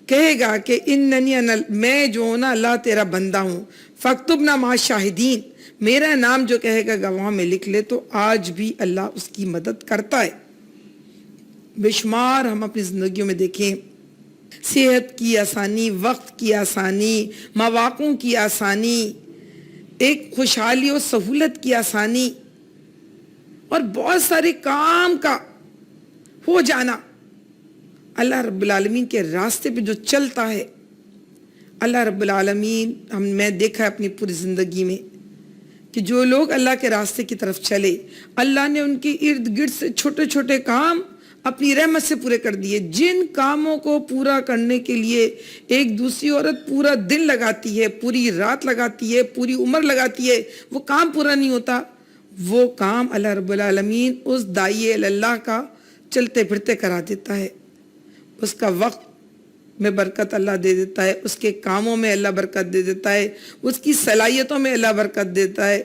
کہے گا کہ اننی میں جو ہوں نا اللہ تیرا بندہ ہوں، فاکتبنا مع شاہدین، میرا نام جو کہے گا گواہ میں لکھ لے، تو آج بھی اللہ اس کی مدد کرتا ہے۔ بے شمار ہم اپنی زندگیوں میں دیکھیں، صحت کی آسانی، وقت کی آسانی، مواقع کی آسانی، ایک خوشحالی و سہولت کی آسانی، اور بہت سارے کام کا ہو جانا، اللہ رب العالمین کے راستے پہ جو چلتا ہے، اللہ رب العالمین میں دیکھا ہے اپنی پوری زندگی میں کہ جو لوگ اللہ کے راستے کی طرف چلے، اللہ نے ان کے ارد گرد سے چھوٹے چھوٹے کام اپنی رحمت سے پورے کر دیے۔ جن کاموں کو پورا کرنے کے لیے ایک دوسری عورت پورا دن لگاتی ہے، پوری رات لگاتی ہے، پوری عمر لگاتی ہے، وہ کام پورا نہیں ہوتا، وہ کام اللہ رب العالمین اس داعی اللہ کا چلتے پھرتے کرا دیتا ہے۔ اس کا وقت میں برکت اللہ دے دیتا ہے، اس کے کاموں میں اللہ برکت دے دیتا ہے، اس کی صلاحیتوں میں اللہ برکت دیتا ہے۔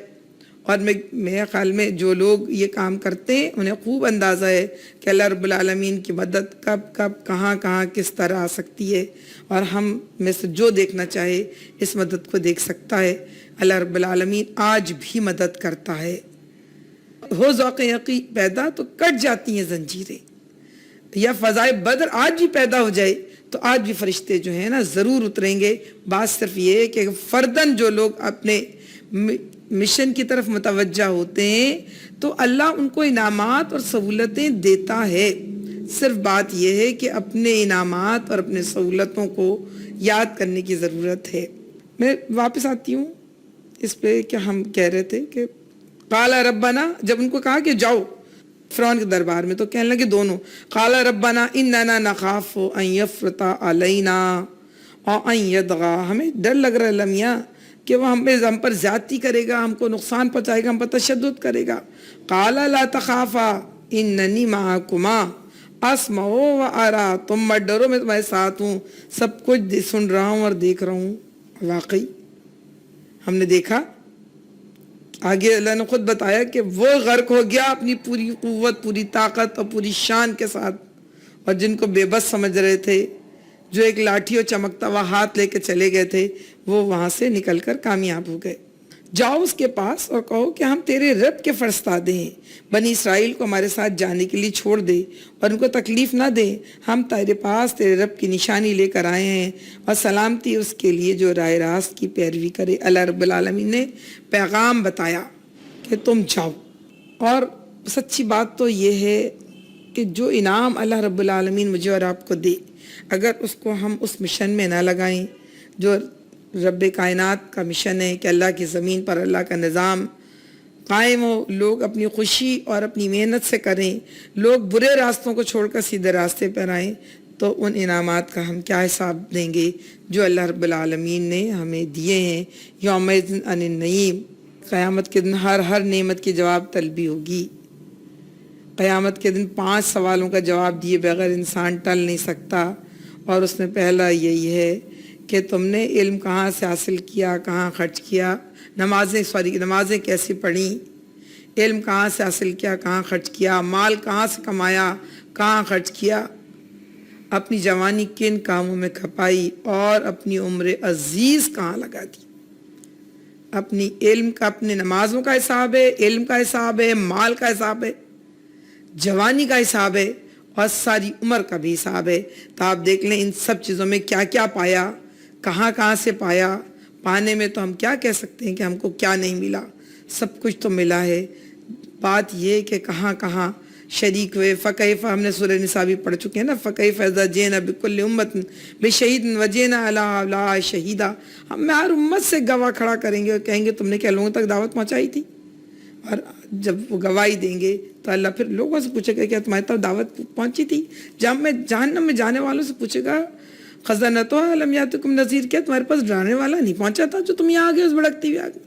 اور میرے خیال میں جو لوگ یہ کام کرتے ہیں انہیں خوب اندازہ ہے کہ اللہ رب العالمین کی مدد کب کب کہاں کہاں کس طرح آ سکتی ہے، اور ہم میں سے جو دیکھنا چاہے اس مدد کو دیکھ سکتا ہے۔ اللہ رب العالمین آج بھی مدد کرتا ہے۔ ہو ذوق یقین پیدا تو کٹ جاتی ہیں زنجیریں، یا فضائے بدر آج بھی پیدا ہو جائے تو آج بھی فرشتے جو ہیں نا ضرور اتریں گے۔ بات صرف یہ ہے کہ فرداً جو لوگ اپنے مشن کی طرف متوجہ ہوتے ہیں تو اللہ ان کو انعامات اور سہولتیں دیتا ہے۔ صرف بات یہ ہے کہ اپنے انعامات اور اپنے سہولتوں کو یاد کرنے کی ضرورت ہے۔ میں واپس آتی ہوں اس پہ کہ ہم کہہ رہے تھے کہ قال ربنا، جب ان کو کہا کہ جاؤ فرعون کے دربار میں، تو کہنے لگے دونوں، قال ربنا اننا نخاف ان یفرط علینا او ان یطغی، ہمیں ڈر لگ رہا ہے اللہ میاں کہ وہ ہم پر زیادتی کرے گا، ہم کو نقصان پہنچائے گا، ہم پر تشدد کرے گا۔ قال لا تخافا اننی معکما اسمع و ارا، تم مت ڈرو میں تمہارے ساتھ ہوں، سب کچھ سن رہا ہوں اور دیکھ رہا ہوں۔ واقعی ہم نے دیکھا، آگے اللہ نے خود بتایا کہ وہ غرق ہو گیا اپنی پوری قوت، پوری طاقت اور پوری شان کے ساتھ، اور جن کو بے بس سمجھ رہے تھے، جو ایک لاٹھی اور چمکتا ہوا ہاتھ لے کے چلے گئے تھے، وہ وہاں سے نکل کر کامیاب ہو گئے۔ جاؤ اس کے پاس اور کہو کہ ہم تیرے رب کے فرستادے ہیں، بنی اسرائیل کو ہمارے ساتھ جانے کے لیے چھوڑ دے اور ان کو تکلیف نہ دے، ہم تیرے پاس تیرے رب کی نشانی لے کر آئے ہیں، اور سلامتی اس کے لیے جو راہ راست کی پیروی کرے۔ اللہ رب العالمین نے پیغام بتایا کہ تم جاؤ، اور سچی بات تو یہ ہے کہ جو انعام اللہ رب العالمین مجھے اور آپ کو دے، اگر اس کو ہم اس مشن میں نہ لگائیں جو رب کائنات کا مشن ہے کہ اللہ کی زمین پر اللہ کا نظام قائم ہو، لوگ اپنی خوشی اور اپنی محنت سے کریں، لوگ برے راستوں کو چھوڑ کر سیدھے راستے پر آئیں، تو ان انعامات کا ہم کیا حساب دیں گے جو اللہ رب العالمین نے ہمیں دیے ہیں۔ یوم عن النعیم، قیامت کے دن ہر نعمت کی جواب طلبی ہوگی۔ قیامت کے دن 5 سوالوں کا جواب دیے بغیر انسان ٹل نہیں سکتا، اور اس میں پہلا یہی ہے کہ تم نے علم کہاں سے حاصل کیا، کہاں خرچ کیا، نمازیں کیسے پڑھیں، علم کہاں سے حاصل کیا، کہاں خرچ کیا، مال کہاں سے کمایا، کہاں خرچ کیا، اپنی جوانی کن کاموں میں کھپائی، اور اپنی عمر عزیز کہاں لگا دی۔ اپنی علم کا، اپنے نمازوں کا حساب ہے، علم کا حساب ہے، مال کا حساب ہے، جوانی کا حساب ہے، اور ساری عمر کا بھی حساب ہے۔ تو آپ دیکھ لیں ان سب چیزوں میں کیا کیا پایا، کہاں کہاں سے پایا، پانے میں تو ہم کیا کہہ سکتے ہیں کہ ہم کو کیا نہیں ملا۔ سب کچھ تو ملا ہے، بات یہ کہ کہاں کہاں شریک ہوئے. فکیف، ہم نے سورہ نساء بھی پڑھ چکے ہیں نا، فکیف اذا جئنا بکل امت بشہید وجئنا علی ہؤلاء شہیدا. ہم ہر امت سے گواہ کھڑا کریں گے اور کہیں گے تم نے کیا لوگوں تک دعوت پہنچائی تھی. اور جب وہ گواہی دیں گے تو اللہ پھر لوگوں سے پوچھے گا کیا تمہاری طرف دعوت پہنچی تھی. جہنم میں جانے والوں سے پوچھے گا خزنتها الم یاتکم نذیر، کیا تمہارے پاس ڈرانے والا نہیں پہنچا تھا جو تم یہاں آ گئے اس بھڑکتی ہوئی آگ میں.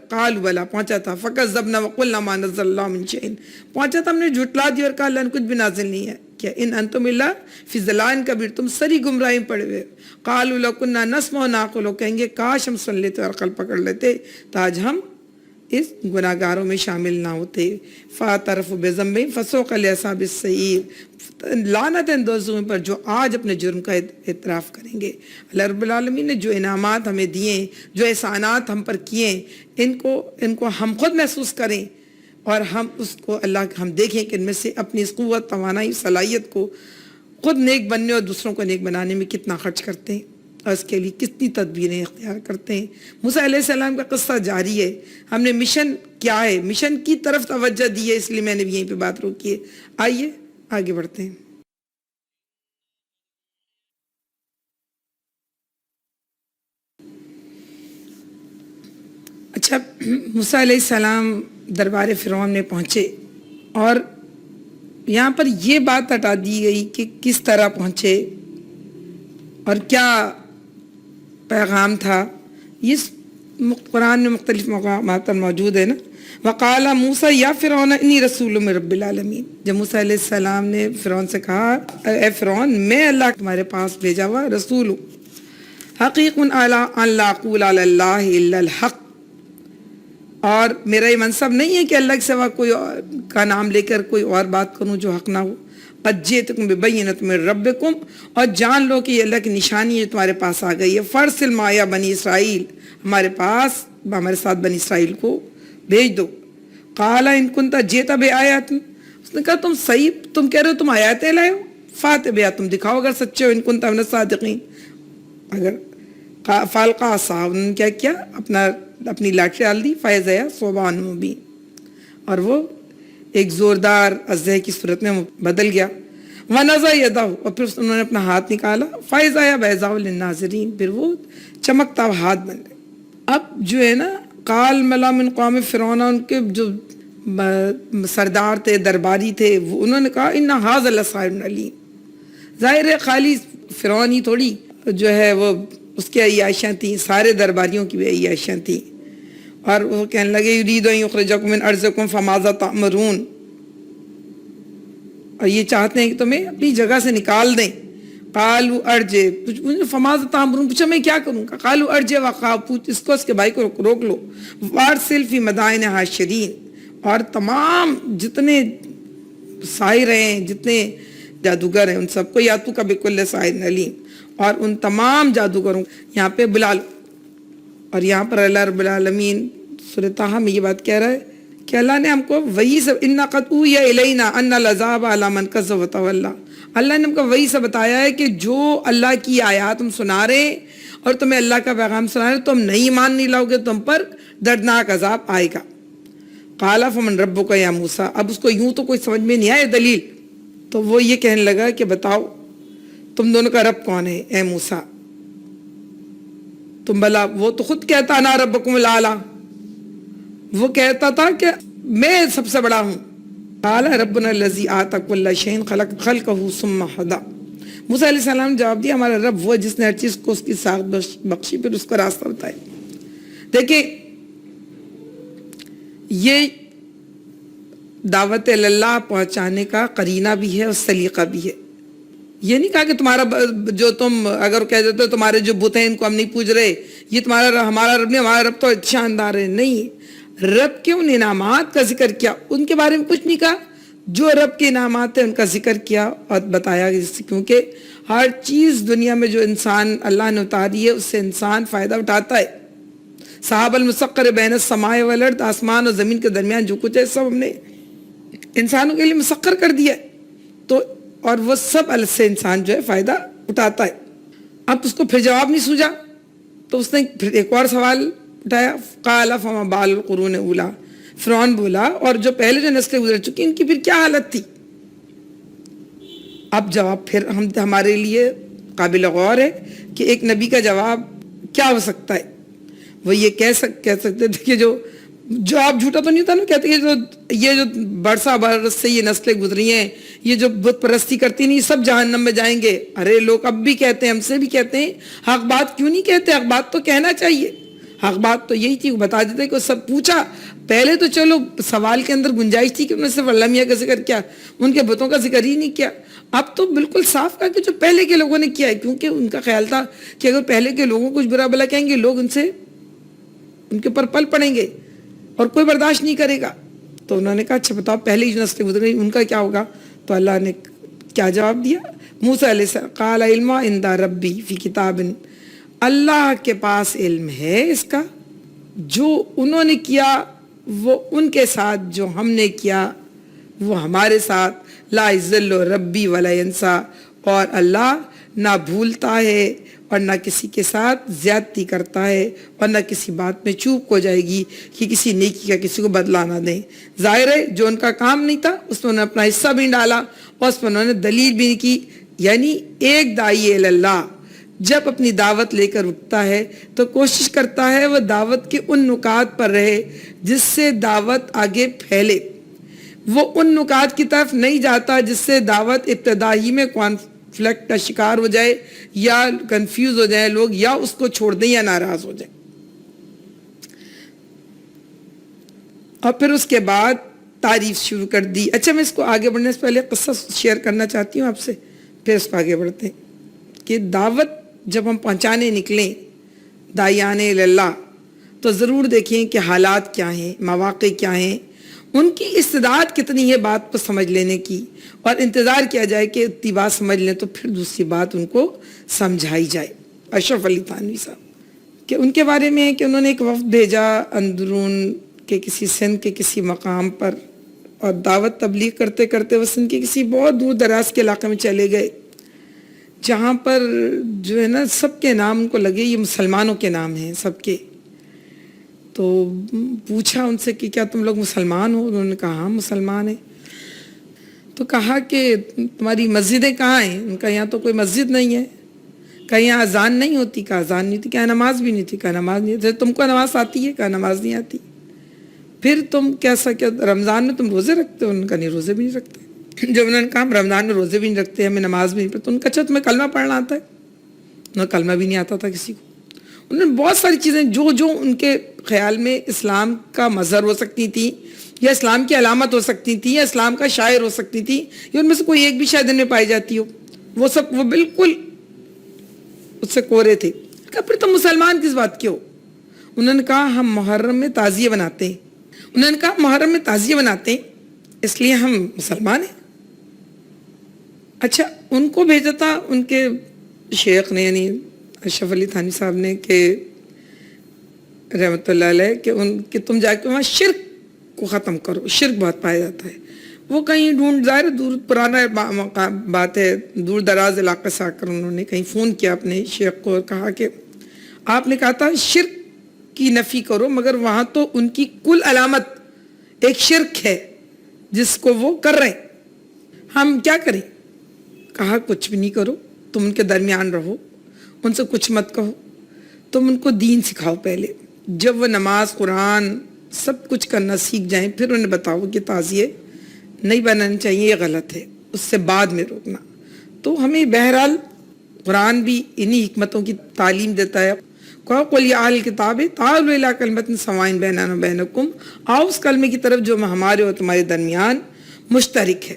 قالوا بلا، پہنچا تھا. فکذبنا وقلنا ما نزل اللہ من شیء، پہنچا تھا ہم نے جھٹلا دیا اور کہا اللہ نے کچھ بھی نازل نہیں ہے. کیا ان انتم الا فی ضلال کبیر، تم سری گمراہی پڑے ہوئے. قالوا لو كنا نسمع ونعقل، کہیں گے کاش ہم سن لیتے اور عقل پکڑ لیتے تو آج ہم اس گناہ گاروں میں شامل نہ ہوتے. فاعترفوا بذنبہم فسوقا لاصحاب السعیر، لعنت ہے ان دوزخوں پر جو آج اپنے جرم کا اعتراف کریں گے. اللہ رب العالمین نے جو انعامات ہمیں دیے، جو احسانات ہم پر کیے، ان کو ہم خود محسوس کریں اور ہم اس کو ہم دیکھیں کہ ان میں سے اپنی اس قوت، توانائی، صلاحیت کو خود نیک بننے اور دوسروں کو نیک بنانے میں کتنا خرچ کرتے ہیں اور اس کے لیے کتنی تدبیریں اختیار کرتے ہیں. موسیٰ علیہ السلام کا قصہ جاری ہے. ہم نے مشن کیا ہے، مشن کی طرف توجہ دی ہے، اس لیے میں نے بھی یہیں پہ بات روکی ہے. آئیے آگے بڑھتے ہیں. اچھا، موسیٰ علیہ السلام دربار فرعون میں پہنچے اور یہاں پر یہ بات ہٹا دی گئی کہ کس طرح پہنچے اور کیا پیغام تھا. اس قرآن میں مختلف مقامات پر موجود ہے نا. وقال موسیٰ یا فرعون انی رسول من رب العالمین، جب موسیٰ علیہ السلام نے فرعون سے کہا اے فرعون میں اللہ تمہارے پاس بھیجا ہوا رسول ہوں. حقیق علی ان لا اقول علی اللہ الا الحق، اور میرا یہ منصب نہیں ہے کہ اللہ کے سوا کوئی کا نام لے کر کوئی اور بات کروں جو حق نہ ہو. قد جئتکم ببینۃ من ربکم، اور جان لو کہ یہ اللہ کی نشانی ہے جو تمہارے پاس آ گئی ہے. فرسل معیا بنی اسرائیل، ہمارے ساتھ بنی اسرائیل کو بھیج دو. قال ان کنت جئت بآیات، اس نے کہا تم کہہ رہے ہو تم آیاتیں لائے ہو. فات بیا، تم دکھاؤ اگر سچے ہو. ان کنت من الصادقین. اگر فالقا عصا، انہوں نے کیا کیا، اپنی لاٹھی ڈال دی. فیضا ثوبان مبین، اور وہ ایک زوردار اژدہے کی صورت میں بدل گیا. ونزع یدہ، اور پھر انہوں نے اپنا ہاتھ نکالا. فیضا بیضاء للناظرین، پھر وہ چمکتا ہوا ہاتھ بن گئے. اب جو ہے نا، قال ملا من قوم فرعون، ان کے جو سردار تھے، درباری تھے، وہ انہوں نے کہا ان ھذا لساحر علیم. ظاہر ہے خالی فرعون ہی تھوڑی جو ہے وہ اس کی عیاشیاں تھیں، سارے درباریوں کی بھی عیاشیاں تھیں. اور وہ کہنے لگے یرید ان یخرجکم من ارضکم فماذا تأمرون، اور یہ چاہتے ہیں کہ تمہیں اپنی جگہ سے نکال دیں. قالوا ارجع، فماذا تأمرون، پوچھا میں کیا کروں گا. قالوا ارجع وخاف، اس کو اس کے بھائی کو روک لو. وارسل فی مدائن حاشرین، اور تمام جتنے ساحر ہیں، جتنے جادوگر ہیں، ان سب کو یاتو کا بکل ساحر علیم، اور ان تمام جادوگروں یہاں پہ بلا لو. اور یہاں پر اللہ رب العالمین سورۃ طٰہٰ میں یہ بات کہہ رہا ہے کہ اللہ نے ہم کو وہی سے اِنَّا قَدْ أُوحِیَ إِلَيْنَا أَنَّ الْعَذَابَ عَلَىٰ مَنْ كَذَّبَ وَتَوَلَّىٰ. اللہ نے ہم کو وہی سے بتایا ہے کہ جو اللہ کی آیات ہم سنا رہے ہیں اور تمہیں اللہ کا پیغام سنا رہے ہیں، تم نہیں ایمان نہیں لاؤ گے، تم پر دردناک عذاب آئے گا. قَالَ فَمَنْ رَبُّكَ يَا مُوسَىٰ، اب اس کو یوں تو کوئی سمجھ میں نہیں آئے دلیل، تو وہ یہ کہنے لگا کہ بتاؤ تم دونوں کا رب کون ہے اے موسیٰ. تم بلا، وہ تو خود کہتا انا ربکم الاعلیٰ، وہ کہتا تھا کہ میں سب سے بڑا ہوں. قال ربنا الذی اعطى كل شيء خلقه ثم هدى. موسیٰ علیہ السلام جواب دیا ہمارا رب وہ جس نے ہر چیز کو اس کی ساخت بخشی، پھر اس کا راستہ بتایا. دیکھیں یہ دعوت اللہ پہنچانے کا قرینہ بھی ہے اور سلیقہ بھی ہے. یہ نہیں کہا کہ تمہارا جو تم اگر کہہ دیتے ہو تمہارے جو بت ہیں ان کو ہم نہیں پوج رہے، یہ تمہارا ہمارا رب نہیں، ہمارا رب تو شاندار ہے. نہیں، رب کے ان انعامات کا ذکر کیا، ان کے بارے میں کچھ نہیں کہا. جو رب کے انعامات ہیں ان کا ذکر کیا اور بتایا، کیونکہ ہر چیز دنیا میں جو انسان اللہ نے اتاری ہے اس سے انسان فائدہ اٹھاتا ہے. صحاب المسخر بین السماء والارض، آسمان اور زمین کے درمیان جو کچھ ہے سب ہم نے انسانوں کے لیے مسخر کر دیا ہے، تو اور وہ سب اللہ سے انسان جو ہے فائدہ اٹھاتا ہے. اب اس کو پھر جواب نہیں سوجا تو اس نے پھر ایک اور سوال اٹھایا. قال فما بال القرون الاولی, فرعون بولا اور جو پہلے جو نسلیں گزر چکی ان کی پھر کیا حالت تھی. اب جواب پھر ہمارے لیے قابل غور ہے کہ ایک نبی کا جواب کیا ہو سکتا ہے. وہ یہ کہہ سکتے تھے کہ جو آپ جھوٹا تو نہیں ہوتا نا, کہتے کہ یہ جو برسا برس سے یہ نسلیں گزری ہیں, یہ جو بت پرستی کرتی نہیں, سب جہنم میں جائیں گے. ارے لوگ اب بھی کہتے ہیں, ہم سے بھی کہتے ہیں, حق بات کیوں نہیں کہتے؟ حق بات تو کہنا چاہیے. حق بات تو یہی تھی, وہ بتا دیتے کہ وہ سب پوچھا. پہلے تو چلو سوال کے اندر گنجائش تھی کہ انہوں نے صرف اللہ میاں کا ذکر کیا, ان کے بتوں کا ذکر ہی نہیں کیا. اب تو بالکل صاف کہا کہ جو پہلے کے لوگوں نے کیا ہے, کیونکہ ان کا خیال تھا کہ اگر پہلے کے لوگوں کچھ برا بلا کہیں گے لوگ ان کے اوپر پل پڑیں گے اور کوئی برداشت نہیں کرے گا. تو انہوں نے کہا اچھا بتاؤ پہلے ہی جو نسلیں گزر گئی ان کا کیا ہوگا. تو اللہ نے کیا جواب دیا, موسیٰ علیہ السلام قال علم عند ربی فی کتاب, اللہ کے پاس علم ہے اس کا, جو انہوں نے کیا وہ ان کے ساتھ, جو ہم نے کیا وہ ہمارے ساتھ. لا یضل ربی ولا ینسا, اور اللہ نہ بھولتا ہے اور نہ کسی کے ساتھ زیادتی کرتا ہے, اور نہ کسی بات میں چوک ہو جائے گی کہ کسی نیکی کا کسی کو بدلہ نہ دیں. ظاہر ہے جو ان کا کام نہیں تھا اس میں انہوں نے اپنا حصہ بھی ڈالا اور اس پر انہوں نے دلیل بھی نہیں کی. یعنی ایک داعی اللہ جب اپنی دعوت لے کر اٹھتا ہے تو کوشش کرتا ہے وہ دعوت کے ان نکات پر رہے جس سے دعوت آگے پھیلے. وہ ان نکات کی طرف نہیں جاتا جس سے دعوت ابتدائی میں کانفلکٹ کا شکار ہو جائے یا کنفیوز ہو جائے لوگ, یا اس کو چھوڑ دیں یا ناراض ہو جائے. اور پھر اس کے بعد تعریف شروع کر دی. اچھا میں اس کو آگے بڑھنے سے پہلے قصہ شیئر کرنا چاہتی ہوں آپ سے, پھر اس کو آگے بڑھتے ہیں کہ دعوت جب ہم پہنچانے نکلیں داعیان اللہ تو ضرور دیکھیں کہ حالات کیا ہیں, مواقع کیا ہیں, ان کی استعداد کتنی ہے بات کو سمجھ لینے کی, اور انتظار کیا جائے کہ اتنی بات سمجھ لیں تو پھر دوسری بات ان کو سمجھائی جائے. اشرف علی تھانوی صاحب کہ ان کے بارے میں ہے کہ انہوں نے ایک وفد بھیجا اندرون کے کسی سندھ کے کسی مقام پر, اور دعوت تبلیغ کرتے کرتے وہ سندھ کے کسی بہت دور دراز کے علاقے میں چلے گئے جہاں پر جو ہے نا سب کے نام ان کو لگے یہ مسلمانوں کے نام ہیں سب کے. تو پوچھا ان سے کہ کیا تم لوگ مسلمان ہو؟ انہوں نے کہا ہاں مسلمان ہیں. تو کہا کہ تمہاری مسجدیں کہاں ہیں؟ ان کا یہاں تو کوئی مسجد نہیں ہے. کہا یہاں اذان نہیں ہوتی؟ کہا اذان نہیں ہوتی. کہا نماز بھی نہیں تھی؟ کہا نماز نہیں ہوتی. تم کو نماز آتی ہے؟ کہا نماز نہیں آتی. پھر تم کیسا کیا رمضان میں تم روزے رکھتے ہو؟ ان کا نہیں روزے بھی نہیں رکھتے. جب انہوں نے کہا ہم رمضان میں روزے بھی نہیں رکھتے, ہمیں نماز بھی نہیں پڑھتے. ان کا اچھا تمہیں کلمہ پڑھنا آتا ہے؟ انہیں کلمہ بھی نہیں آتا تھا کسی کو. انہوں نے بہت ساری چیزیں جو ان کے خیال میں اسلام کا مظہر ہو سکتی تھی یا اسلام کی علامت ہو سکتی تھی یا اسلام کا شاعر ہو سکتی تھی, یا ان میں سے کوئی ایک بھی شاید ان میں پائی جاتی ہو, وہ بالکل اس سے کورے تھے. کہا پھر تم مسلمان کس بات کے ہو؟ انہوں نے کہا ہم محرم میں تعزیہ بناتے ہیں. انہوں نے کہا محرم میں تعزیہ بناتے ہیں اس لیے ہم مسلمان ہیں. اچھا ان کو بھیجا تھا ان کے شیخ نے یعنی اشرف علی تھانوی صاحب نے کہ رحمۃ اللہ علیہ کہ تم جا کے وہاں شرک کو ختم کرو, شرک بہت پایا جاتا ہے. وہ کہیں ڈھونڈ ظاہر دور پرانا بات ہے, دور دراز علاقے سے آ کر انہوں نے کہیں فون کیا اپنے شیخ کو اور کہا کہ آپ نے کہا تھا شرک کی نفی کرو, مگر وہاں تو ان کی کل علامت ایک شرک ہے جس کو وہ کر رہے ہیں, ہم کیا کریں؟ کہا کچھ بھی نہیں کرو, تم ان کے درمیان رہو, ان سے کچھ مت کہو, تم ان کو دین سکھاؤ پہلے. جب وہ نماز قرآن سب کچھ کرنا سیکھ جائیں پھر انہیں بتاؤ کہ تعزیے نہیں بنانا چاہیے, یہ غلط ہے, اس سے بعد میں روکنا. تو ہمیں بہرحال قرآن بھی انہی حکمتوں کی تعلیم دیتا ہے. قُلْ يَا أَهْلَ الْكِتَابِ تَعَالُوا إِلَىٰ كَلِمَةٍ سَوَاءٍ بَيْنَنَا وَبَيْنَكُمْ, آؤ اس کلمے کی طرف جو ہمارے اور تمہارے درمیان مشترک ہے.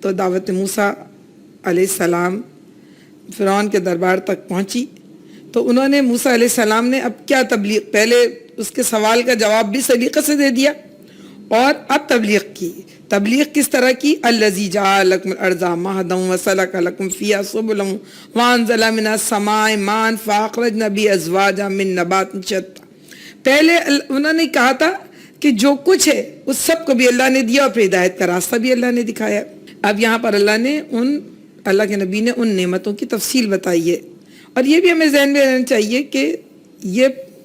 تو دعوت موسیٰ علیہ السلام فرعون کے دربار تک پہنچی. تو انہوں نے موسیٰ علیہ السلام نے اب کیا تبلیغ, پہلے اس کے سوال کا جواب بھی سلیقے سے دے دیا اور اب تبلیغ کی. تبلیغ کس طرح کی؟ الذی جعل لکم الارض مہدا وسلک لکم فیہا سبلا وانزل من السماء ماء فاخرجنا به ازواجا من نبات شتى. پہلے انہوں نے کہا تھا کہ جو کچھ ہے اس سب کو بھی اللہ نے دیا اور پھر ہدایت کا راستہ بھی اللہ نے دکھایا. اب یہاں پر اللہ کے نبی نے ان نعمتوں کی تفصیل بتائی ہے, اور یہ بھی ہمیں ذہن میں رہنا چاہیے کہ یہ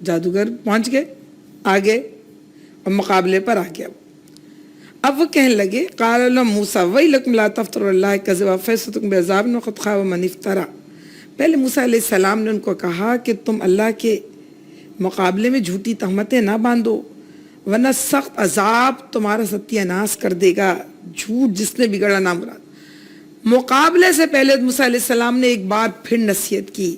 جادوگر پہنچ گئے آگے اور مقابلے پر آ گیا. اب وہ کہنے لگے قال لهم موسیٰ ویلکم لا تفتروا اللہ کذبا فیأتیکم بعذاب وقد خاب من افترا. پہلے موسیٰ علیہ السلام نے ان کو کہا کہ تم اللہ کے مقابلے میں جھوٹی تہمتیں نہ باندھو ورنہ سخت عذاب تمہارا ستیہ ناش کر دے گا. جھوٹ جس نے بگڑا نہ مراد. مقابلے سے پہلے موسیٰ علیہ السلام نے ایک بات پھر نصیحت کی.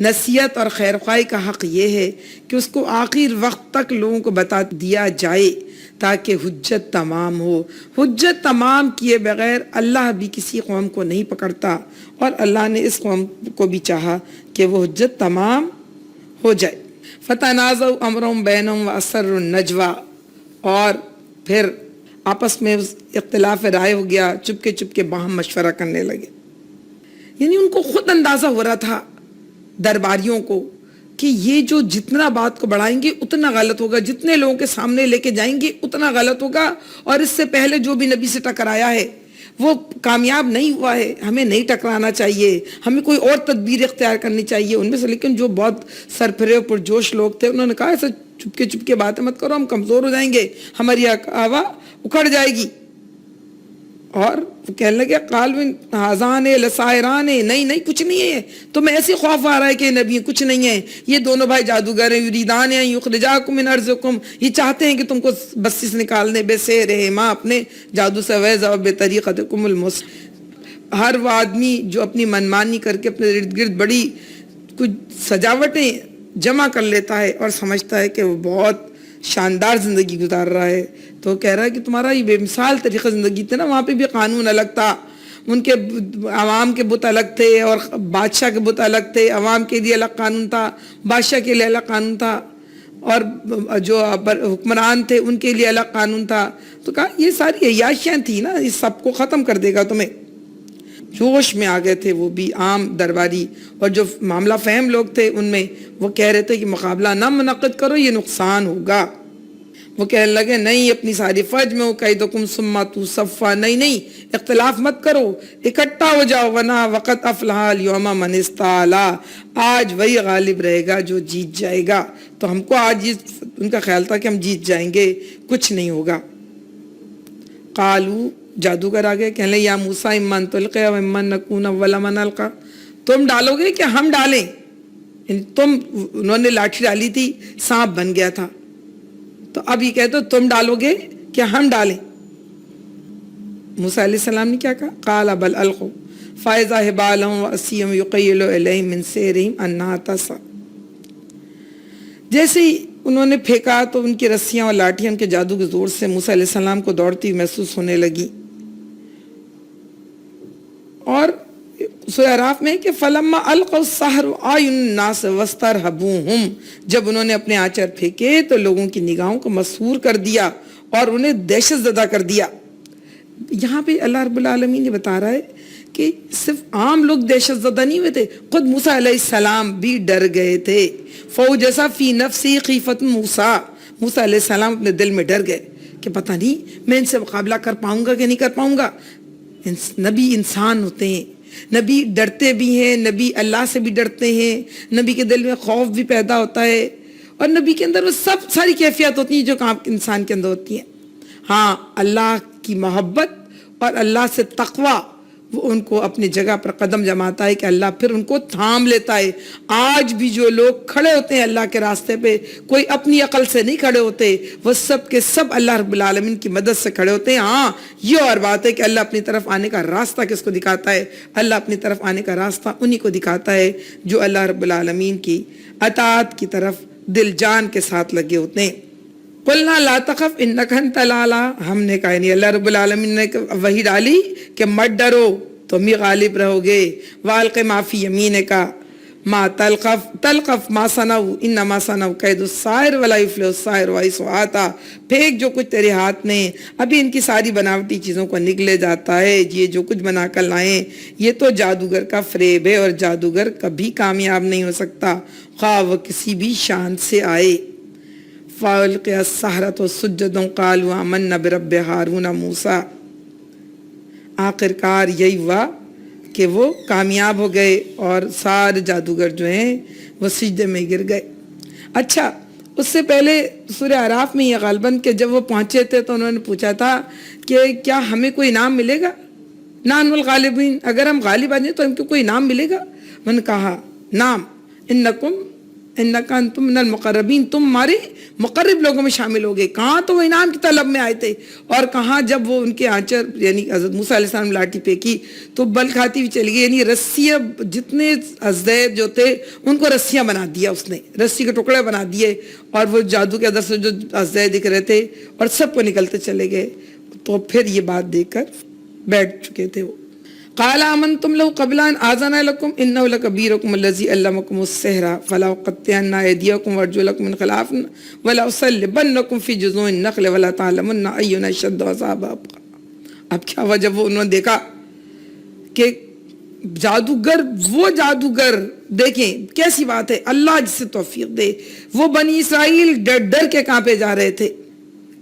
نصیحت اور خیرخواہی کا حق یہ ہے کہ اس کو آخر وقت تک لوگوں کو بتا دیا جائے تاکہ حجت تمام ہو. حجت تمام کیے بغیر اللہ بھی کسی قوم کو نہیں پکڑتا اور اللہ نے اس قوم کو بھی چاہا کہ وہ حجت تمام ہو جائے. فتنازعوا امرهم بینہم واسروا النجویٰ. اور پھر آپس میں اختلاف رائے ہو گیا, چپکے چپکے باہم مشورہ کرنے لگے. یعنی ان کو خود اندازہ ہو رہا تھا درباریوں کو کہ یہ جو جتنا بات کو بڑھائیں گے اتنا غلط ہوگا, جتنے لوگوں کے سامنے لے کے جائیں گے اتنا غلط ہوگا, اور اس سے پہلے جو بھی نبی سے ٹکرایا ہے وہ کامیاب نہیں ہوا ہے, ہمیں نہیں ٹکرانا چاہیے, ہمیں کوئی اور تدبیر اختیار کرنی چاہیے. ان میں سے لیکن جو بہت سرفرے پرجوش لوگ تھے انہوں نے کہا ایسا چپکے چپکے باتیں مت کرو, ہم کمزور ہو جائیں گے, ہماری ہوا اکھڑ جائے گی. اور وہ کہنے لگے قالوا ھذان لساحران, نہیں نہیں کچھ نہیں ہے, تمہیں ایسی خوف آ رہا ہے کہ نبی کچھ نہیں ہے, یہ دونوں بھائی جادوگر ہیں. یریدان ان یخرجاکم من ارضکم, یہ چاہتے ہیں کہ تم کو بستی سے نکال دیں بسحرہما, اپنے جادو سے, ویذهبوا بطریقتکم المثلی. ہر وہ آدمی جو اپنی منمانی کر کے اپنے ارد گرد بڑی کچھ سجاوٹیں جمع کر لیتا ہے اور سمجھتا ہے کہ وہ بہت شاندار زندگی گزار رہا ہے, تو کہہ رہا ہے کہ تمہارا یہ بے مثال طریقہ زندگی تھا نا, وہاں پہ بھی قانون الگ تھا, ان کے عوام کے بت الگ تھے اور بادشاہ کے بت الگ تھے, عوام کے لیے الگ قانون تھا, بادشاہ کے لیے الگ قانون تھا, اور جو حکمران تھے ان کے لیے الگ قانون تھا. تو کہا یہ ساری عیاشیاں تھیں نا, اس سب کو ختم کر دے گا تمہیں. جوش میں آ گئے تھے وہ بھی عام درباری, اور جو معاملہ فہم لوگ تھے ان میں وہ کہہ رہے تھے کہ مقابلہ نہ منعقد کرو, یہ نقصان ہوگا. وہ کہنے لگے نہیں, اپنی ساری فوج میں قیدکم ثم تصفا, نہیں اختلاف مت کرو, اکٹھا ہو جاؤ, ورنہ وقت افلح الیوم من استعلا, آج وہی غالب رہے گا جو جیت جائے گا. تو ہم کو آج ان کا خیال تھا کہ ہم جیت جائیں گے, کچھ نہیں ہوگا. قالو, جادوگر آ گئے, کہنے لگے یا موسیٰ اما ان تلقی و اما ان نکون اول من القی, تم ڈالو گے کہ ہم ڈالیں؟ انہوں نے لاٹھی ڈالی تھی, سانپ بن گیا تھا, تو اب یہ کہتے تم ڈالو گے کہ ہم ڈالیں؟ موسیٰ علیہ السلام نے کیا کہا قال بل القوا فاذا حبالهم وعصیهم یخیل الیہم من سحرہم انہا تسعی. جیسے ہی انہوں نے پھینکا تو ان کی رسیاں اور لاٹھیاں ان کے جادو کے زور سے موسیٰ علیہ السلام کو دوڑتی محسوس ہونے لگی. اور سورہ اعراف میں کہ فلما القوا السحروا اعین الناس واسترهبوهم, جب انہوں نے اپنے آنچر پھینکے تو لوگوں کی نگاہوں کو مسحور کر دیا اور انہیں دہشت زدہ کر دیا. یہاں پہ اللہ رب العالمین نے بتا رہا ہے کہ صرف عام لوگ دہشت زدہ نہیں ہوئے تھے, خود موسیٰ علیہ السلام بھی ڈر گئے تھے. فوجس فی نفسی خیفۃ موسیٰ, موسیٰ علیہ السلام اپنے دل میں ڈر گئے کہ پتہ نہیں میں ان سے مقابلہ کر پاؤں گا کہ نہیں کر پاؤں گا. نبی انسان ہوتے ہیں, نبی ڈرتے بھی ہیں, نبی اللہ سے بھی ڈرتے ہیں, نبی کے دل میں خوف بھی پیدا ہوتا ہے, اور نبی کے اندر وہ سب ساری کیفیات ہوتی ہیں جو کام انسان کے اندر ہوتی ہیں. ہاں, اللہ کی محبت اور اللہ سے تقوی وہ ان کو اپنی جگہ پر قدم جماتا ہے کہ اللہ پھر ان کو تھام لیتا ہے. آج بھی جو لوگ کھڑے ہوتے ہیں اللہ کے راستے پہ, کوئی اپنی عقل سے نہیں کھڑے ہوتے, وہ سب کے سب اللہ رب العالمین کی مدد سے کھڑے ہوتے ہیں. ہاں, یہ اور بات ہے کہ اللہ اپنی طرف آنے کا راستہ کس کو دکھاتا ہے؟ اللہ اپنی طرف آنے کا راستہ انہی کو دکھاتا ہے جو اللہ رب العالمین کی اطاعت کی طرف دل جان کے ساتھ لگے ہوتے ہیں. قلنا لا تخف انک انت الاعلی, ہم نے کہا نہیں, اللہ رب العالمین نے وحی ڈالی کہ مت ڈرو, تم ہی غالب رہو گے. والق ما فی یمینک ما تلقف ما صنعوا انما صنعوا کید الساحر ولا یفلح الساحر حیث اتى, پھینک جو کچھ تیرے ہاتھ میں, ابھی ان کی ساری بناوٹی چیزوں کو نگلے جاتا ہے, یہ جو کچھ بنا کر لائیں یہ تو جادوگر کا فریب ہے, اور جادوگر کبھی کامیاب نہیں ہو سکتا خواہ وہ کسی بھی شان سے آئے. فَأُلْقِيَ السَّحَرَةُ سُجَّدًا قَالُوا آمَنَّا بِرَبِّ ہارون موسیٰ. آخر کار یہی ہوا کہ وہ کامیاب ہو گئے اور سارے جادوگر جو ہیں وہ سجدے میں گر گئے. اچھا, اس سے پہلے سورہ اعراف میں یہ غالباً کہ جب وہ پہنچے تھے تو انہوں نے پوچھا تھا کہ کیا ہمیں کوئی انعام ملے گا، نحن الغالبین، اگر ہم غالب آ جائیں تو ہم کو کوئی انعام ملے گا؟ میں نے کہا نعم انکا انتم من المقربین، تم ہمارے مقرب لوگوں میں شامل ہو گئے۔ کہاں تو وہ انعام کی طلب میں آئے تھے، اور کہاں جب وہ ان کے آنچر یعنی حضرت موسیٰ علیہ السلام لاٹھی پھینکی تو بل کھاتی ہوئی چلی گئی، یعنی رسیاں جتنے ازدید جو تھے ان کو رسیاں بنا دیا، اس نے رسی کے ٹکڑے بنا دیے، اور وہ جادو کے اندر سے جو ازدید دکھ رہے تھے اور سب کو نکلتے چلے گئے۔ تو پھر یہ بات دیکھ کر بیٹھ چکے تھے وہ۔ قال آمنتم لو قبل ان آذن لكم انه لكبيركم الذي علمكم السحر فلا اقطعن ايديكم وارجلكم من خلاف ولا اصلبنكم في جذوع النخل ولا تعلمن اينا اشد عذابا ابقى۔ اب کیا ہوا جب وہ انہوں نے دیکھا کہ وہ جادوگر دیکھیں کیسی بات ہے، اللہ جسے توفیق دے، وہ بنی اسرائیل ڈر ڈر کے کہاں پہ جا رہے تھے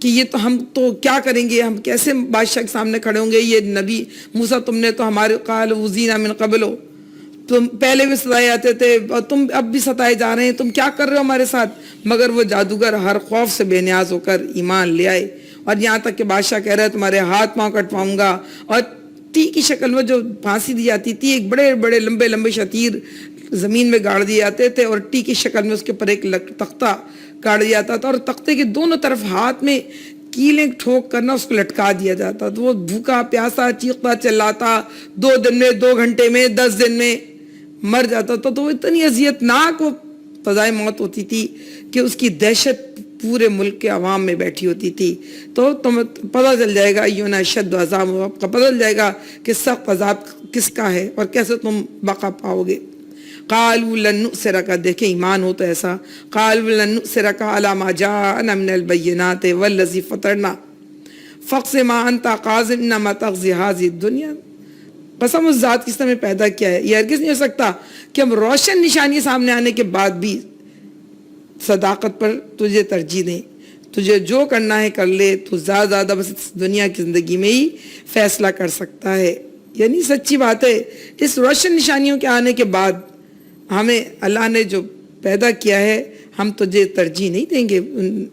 کہ یہ تو ہم تو کیا کریں گے، ہم کیسے بادشاہ کے سامنے کھڑے ہوں گے، یہ نبی موسیٰ تم نے تو ہمارے قال وزینا من قبل، تم پہلے بھی ستائے جاتے تھے اور تم اب بھی ستائے جا رہے ہیں، تم کیا کر رہے ہو ہمارے ساتھ؟ مگر وہ جادوگر ہر خوف سے بے نیاز ہو کر ایمان لے آئے، اور یہاں تک کہ بادشاہ کہہ رہے تمہارے ہاتھ پاؤں کٹواؤں گا، اور ٹی کی شکل میں جو پھانسی دی جاتی تھی، ایک بڑے بڑے لمبے لمبے شتیر زمین میں گاڑ دیے جاتے تھے، اور ٹی کی شکل میں اس کے اوپر ایک تختہ گاڑ دیا جاتا تھا، اور تختے کے دونوں طرف ہاتھ میں کیلیں ٹھوک کرنا اس کو لٹکا دیا جاتا، تو وہ بھوکا پیاسا چیختا چلاتا 2 دن میں 2 گھنٹے میں 10 دن میں مر جاتا تھا۔ تو وہ اتنی اذیتناک وہ سزائے موت ہوتی تھی کہ اس کی دہشت پورے ملک کے عوام میں بیٹھی ہوتی تھی۔ تو تمہیں پتہ چل جائے گا ایونا اشد عذاب کا، پتہ چل جائے گا کہ سخت عذاب کس کا ہے اور کیسے تم بقا پاؤ گے۔ قالوا لن نؤثرک، دیکھیں ایمان ہو تو ایسا، قالوا لن نؤثرک علی ما جاءنا من البینات والذی فطرنا فاقض ما انت قاض انما تقضی هذه الدنیا۔ قسم اس ذات کی جس نے ہمیں پیدا کیا ہے، یہ ہرگز نہیں ہو سکتا کہ ہم روشن نشانی سامنے آنے کے بعد بھی صداقت پر تجھے ترجیح دیں، تجھے جو کرنا ہے کر لے، تو زیادہ بس دنیا کی زندگی میں ہی فیصلہ کر سکتا ہے۔ یعنی سچی بات ہے، اس روشن نشانیوں کے آنے کے بعد ہمیں اللہ نے جو پیدا کیا ہے، ہم تجھے ترجیح نہیں دیں گے۔ ان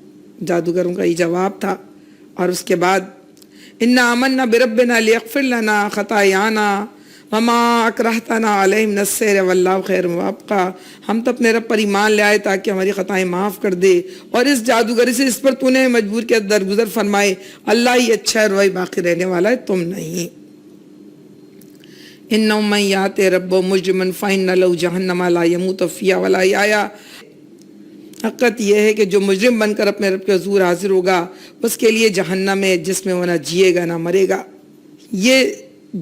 جادوگروں کا یہ جواب تھا۔ اور اس کے بعد انا آمنا بربنا لیغفر لنا خطایانا وما اکرہتنا علیہ من السحر واللہ خیر وابقی، ہم تو اپنے رب پر ایمان لے آئے تاکہ ہماری خطائیں معاف کر دے، اور اس جادوگری سے اس پر تو نے مجبور کیا درگزر فرمائے، اللہ ہی اچھا ہے اور وہی باقی رہنے والا ہے، تم نہیں۔ انہ من یات رب مجرما فإن له جہنم لا یموت فیہا ولا یحیا۔ حقیقت یہ ہے کہ جو مجرم بن کر اپنے رب کے حضور حاضر ہوگا اس کے لیے جہنم ہے جس میں وہ نہ جیے گا نہ مرے گا۔ یہ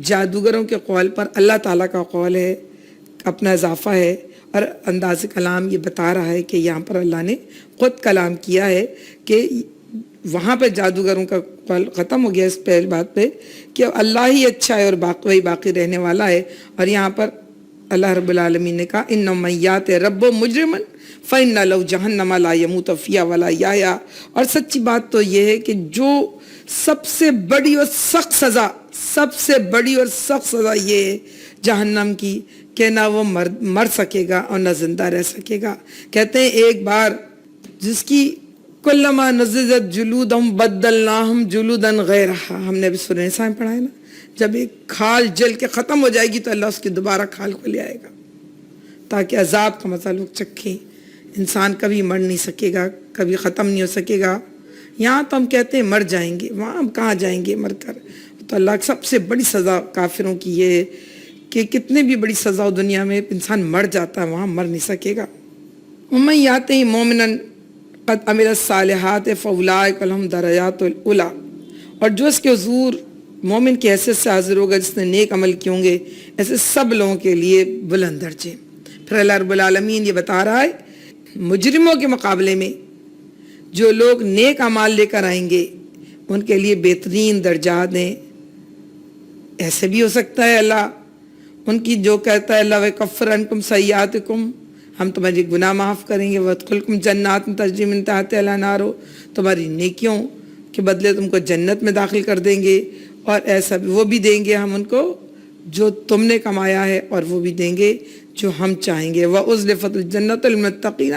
جادوگروں کے قول پر اللہ تعالیٰ کا قول ہے، اپنا اضافہ ہے، اور انداز کلام یہ بتا رہا ہے کہ یہاں پر اللہ نے خود کلام کیا ہے کہ وہاں پہ جادوگروں کا قول ختم ہو گیا اس پہلی بات پہ کہ اللہ ہی اچھا ہے اور وہی باقی رہنے والا ہے، اور یہاں پر اللہ رب العالمین نے کہا ان من یات رب مجرما فإن له جہنم لا یموت فیہا ولا یحیا۔ اور سچی بات تو یہ ہے کہ جو سب سے بڑی اور سخت سزا، سب سے بڑی اور سخت سزا یہ ہے جہنم کی کہ نہ وہ مر سکے گا اور نہ زندہ رہ سکے گا۔ کہتے ہیں ایک بار جس کی کلما نضجت جلودہم بدلناہم جلودا غیرہا، ہم نے ابھی سورہ نساء میں پڑھا ہے نا، جب ایک کھال جل کے ختم ہو جائے گی تو اللہ اس کی دوبارہ کھال کو لے آئے گا تاکہ عذاب کا مزہ لوگ چکھیں۔ انسان کبھی مر نہیں سکے گا، کبھی ختم نہیں ہو سکے گا۔ یہاں تو ہم کہتے ہیں مر جائیں گے، وہاں ہم کہاں جائیں گے مر کر؟ تو اللہ کی سب سے بڑی سزا کافروں کی یہ ہے کہ کتنے بھی بڑی سزا ہو دنیا میں انسان مر جاتا ہے، وہاں مر نہیں سکے گا۔ ومن یأتہ مومنا قد عمل الصالحات فاولئک لہم درجات العلی، اور جو اس کے حضور مومن کی حیثیت سے حاضر ہوگا جس نے نیک عمل کیے ہوں گے، ایسے سب لوگوں کے لیے بلند درجے۔ پھر اللہ رب العالمین یہ بتا رہا ہے مجرموں کے مقابلے میں جو لوگ نیک اعمال لے کر آئیں گے ان کے لیے بہترین درجات ہیں۔ ایسے بھی ہو سکتا ہے اللہ ان کی جو کہتا ہے اللہ وَيَكَفِّرْ عَنْكُمْ سَيِّئَاتِكُمْ، ہم تمہاری گناہ معاف کریں گے، وَيَدْخِلْكُمْ جَنَّاتٍ تَجْرِی مِن تَحْتِہَا الْأَنْہَارُ، تمہاری نیکیوں کے بدلے تم کو جنت میں داخل کر دیں گے، اور ایسا بھی وہ بھی دیں گے ہم ان کو جو تم نے کمایا ہے، اور وہ بھی دیں گے جو ہم چاہیں گے. وَأُزْلِفَتِ الْجَنَّةُ لِلْمُتَّقِينَ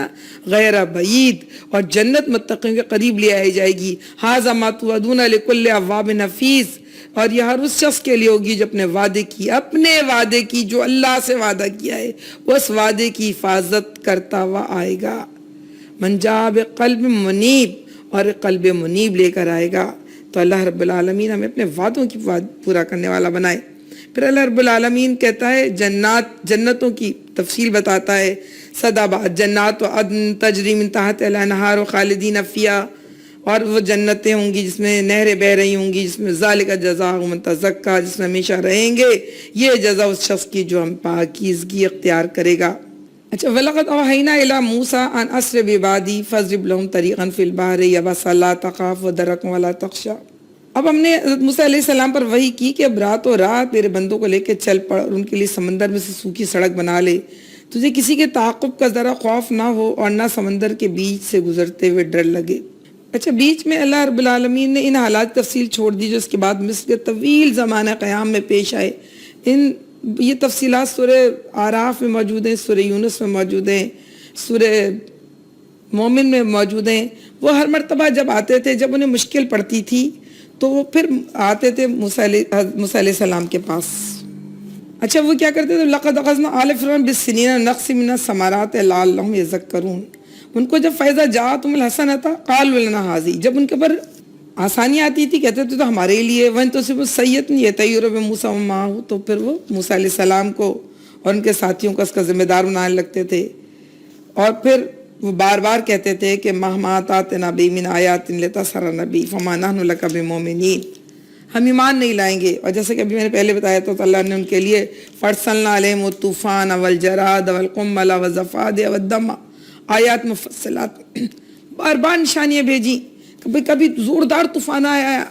غَيْرَ بَعِيدٍ, اور جنت متقین کے قریب لے آئی جائے گی. هَذَا مَا تُوعَدُونَ لِكُلِّ أَوَّابٍ حَفِيظٍ, اور یہ ہر اس شخص کے لیے ہوگی جو اپنے وعدے کی جو اللہ سے وعدہ کیا ہے اس وعدے کی حفاظت کرتا ہوا آئے گا. من جاء بقلب منیب, اور قلب منیب لے کر آئے گا. تو اللہ رب العالمین ہمیں اپنے وعدوں کی پورا کرنے والا بنائے. پھر اللہ رب العالمین کہتا ہے جنتوں کی تفصیل بتاتا ہے. صدابات جنات و عدن تجری من تحت الانہار و خالدین فیہا, اور وہ جنتیں ہوں گی جس میں نہریں بہ رہی ہوں گی, جس میں ذالک جزاء من تزکا, جس میں ہمیشہ رہیں گے. یہ جزا اس شخص کی جو ہم پاکیزگی اختیار کرے گا. اچھا, وَلَقَدْ أَوْحَيْنَا إِلَى مُوسَىٰ أَنْ أَسْرِ بِعِبَادِي فَاضْرِبْ لَهُمْ طَرِيقًا فِي الْبَحْرِ يَبَسًا لَا تَخَافُ وَدَرَكًا وَلَا تَخْشَىٰ. اب ہم نے حضرت موسیٰ علیہ السلام پر وحی کی کہ اب رات و رات میرے بندوں کو لے کے چل پڑ اور ان کے لیے سمندر میں سے سوکھی سڑک بنا لے. تجھے کسی کے تعاقب کا ذرا خوف نہ ہو اور نہ سمندر کے بیچ سے گزرتے ہوئے ڈر لگے. اچھا, بیچ میں اللہ رب العالمین نے ان حالات تفصیل چھوڑ دی جو اس کے بعد مصر کے طویل زمانہ قیام میں پیش آئے. یہ تفصیلات سورہ آراف میں موجود ہیں, سورہ یونس میں موجود ہیں, سورہ مومن میں موجود ہیں. وہ ہر مرتبہ جب آتے تھے, جب انہیں مشکل پڑتی تھی تو وہ پھر آتے تھے موسیٰ علیہ السلام کے پاس. اچھا, وہ کیا کرتے تھے؟ لَقَدْ أَخَذْنَا آلَ فِرْعَوْنَ بِالسِّنِينَ وَنَقْصٍ مِّنَ الثَّمَرَاتِ لَعَلَّهُمْ يَذَّكَّرُونَ. ان کو جب فائدہ جاءتہم الحسنۃ قالوا لنا هذه, جب ان کے پر آسانی آتی تھی کہتے تھے تو ہمارے لیے. وَإِن تُصِبْهُمْ سَیِّئَةٌ يَطَّیَّرُوا بِمُوسَىٰ وَمَعَهُ, تو پھر وہ موسیٰ علیہ السلام کو اور ان کے ساتھیوں کو اس کا ذمہ دار بنانے لگتے تھے. اور پھر وہ بار بار کہتے تھے کہ مَهْمَا تَأْتِنَا بِهِ مِنْ آیَاتٍ لِتَسْحَرَنَا بِهِ فَمَا نَحْنُ لَكَ بِمُؤْمِنِينَ. ہم ایمان نہیں لائیں گے. اور جیسے کہ ابھی میں نے پہلے بتایا تو اللہ نے ان کے لیے فَأَرْسَلْنَا عَلَيْهِمُ الطُّوفَانَ وَالْجَرَادَ وَالْقُمَّلَ وَالضَّفَادِعَ وَالدَّمَ آیات مفصلات, بار بار نشانیاں بھیجی. کبھی زوردار طوفان آیا,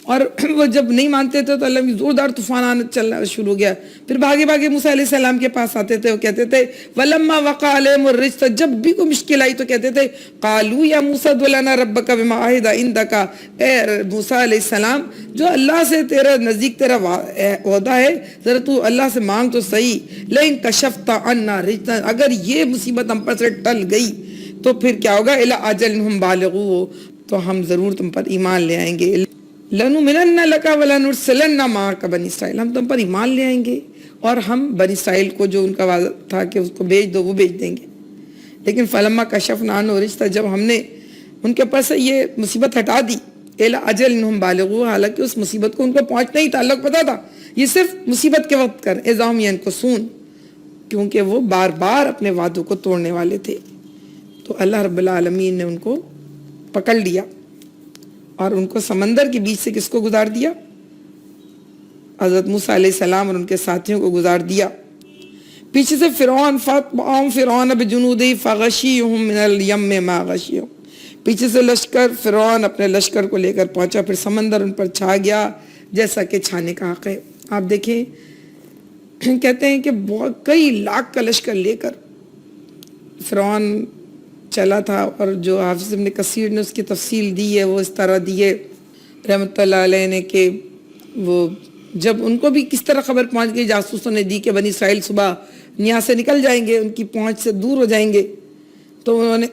اور وہ جب نہیں مانتے تھے تو اللہ میں زوردار طوفان آنا چلنا شروع ہو گیا. پھر بھاگے بھاگے موسیٰ علیہ السلام کے پاس آتے تھے, وہ کہتے تھے وَلَمَّا وَقَعَ عَلَيْهِمُ الرِّجْزُ, جب بھی کوئی مشکل آئی تو کہتے تھے قَالُوا يَا مُوسَىٰ ادْعُ لَنَا رَبَّكَ بِمَا عَهِدَ عِندَكَ, اے موسیٰ علیہ السلام جو اللہ سے تیرا نزدیک تیرا وعدہ ہے, ذرا تو اللہ سے مانگ تو صحیح. لَئِن كَشَفْتَ عَنَّا رِجْزَنَا, اگر یہ مصیبت ہم پر سے ٹل گئی تو پھر کیا ہوگا؟ إِلَىٰ أَجَلٍ هُمْ بَالِغُوهُ, تو ہم ضرور تم پر ایمان لے آئیں گے. لَنُؤْمِنَنَّ لَكَ وَلَنُرْسِلَنَّ مَعَكَ بَنِي إسرائیل, ہم تم پر ایمان لے آئیں گے اور ہم بنی اسرائیل کو جو ان کا وعدہ تھا کہ اس کو بھیج دو وہ بھیج دیں گے. لیکن فَلَمَّا كَشَفْنَا عَنْهُ الرِّجْزَ, جب ہم نے ان کے اوپر سے یہ مصیبت ہٹا دی, إِلَىٰ أَجَلٍ هُمْ بَالِغُوهُ, حالانکہ اس مصیبت کو ان کو پہنچنا ہی تھا, اللہ کو پتا تھا یہ صرف مصیبت کے وقت کر إِذَا هُمْ يَنكُثُونَ, کیونکہ وہ بار بار اپنے وعدوں کو توڑنے والے تھے. تو اللہ رب العالمین نے ان کو پکڑ لیا اور ان کو سمندر کے بیچ سے کس کو گزار دیا؟ حضرت موسیٰ علیہ السلام اور ان کے ساتھیوں کو گزار دیا. پیچھے سے فرعون فَأَتْبَعَهُمْ فِرْعَوْنُ بِجُنُودِهِ فَغَشِيَهُم مِّنَ الْيَمِّ مَا غَشِيَهُم, پیچھے سے لشکر فرعون اپنے لشکر کو لے کر پہنچا, پھر سمندر ان پر چھا گیا جیسا کہ چھانے کا حق ہے. آپ دیکھیں کہتے ہیں کہ کئی لاکھ کا لشکر لے کر فرعون چلا تھا, اور جو حافظ ابن کثیر نے اس کی تفصیل دی ہے وہ اس طرح دی ہے رحمۃ اللہ علیہ نے کہ وہ جب ان کو بھی کس طرح خبر پہنچ گئی, جاسوسوں نے دی کہ بنی اسرائیل صبح یہاں سے نکل جائیں گے, ان کی پہنچ سے دور ہو جائیں گے, تو انہوں نے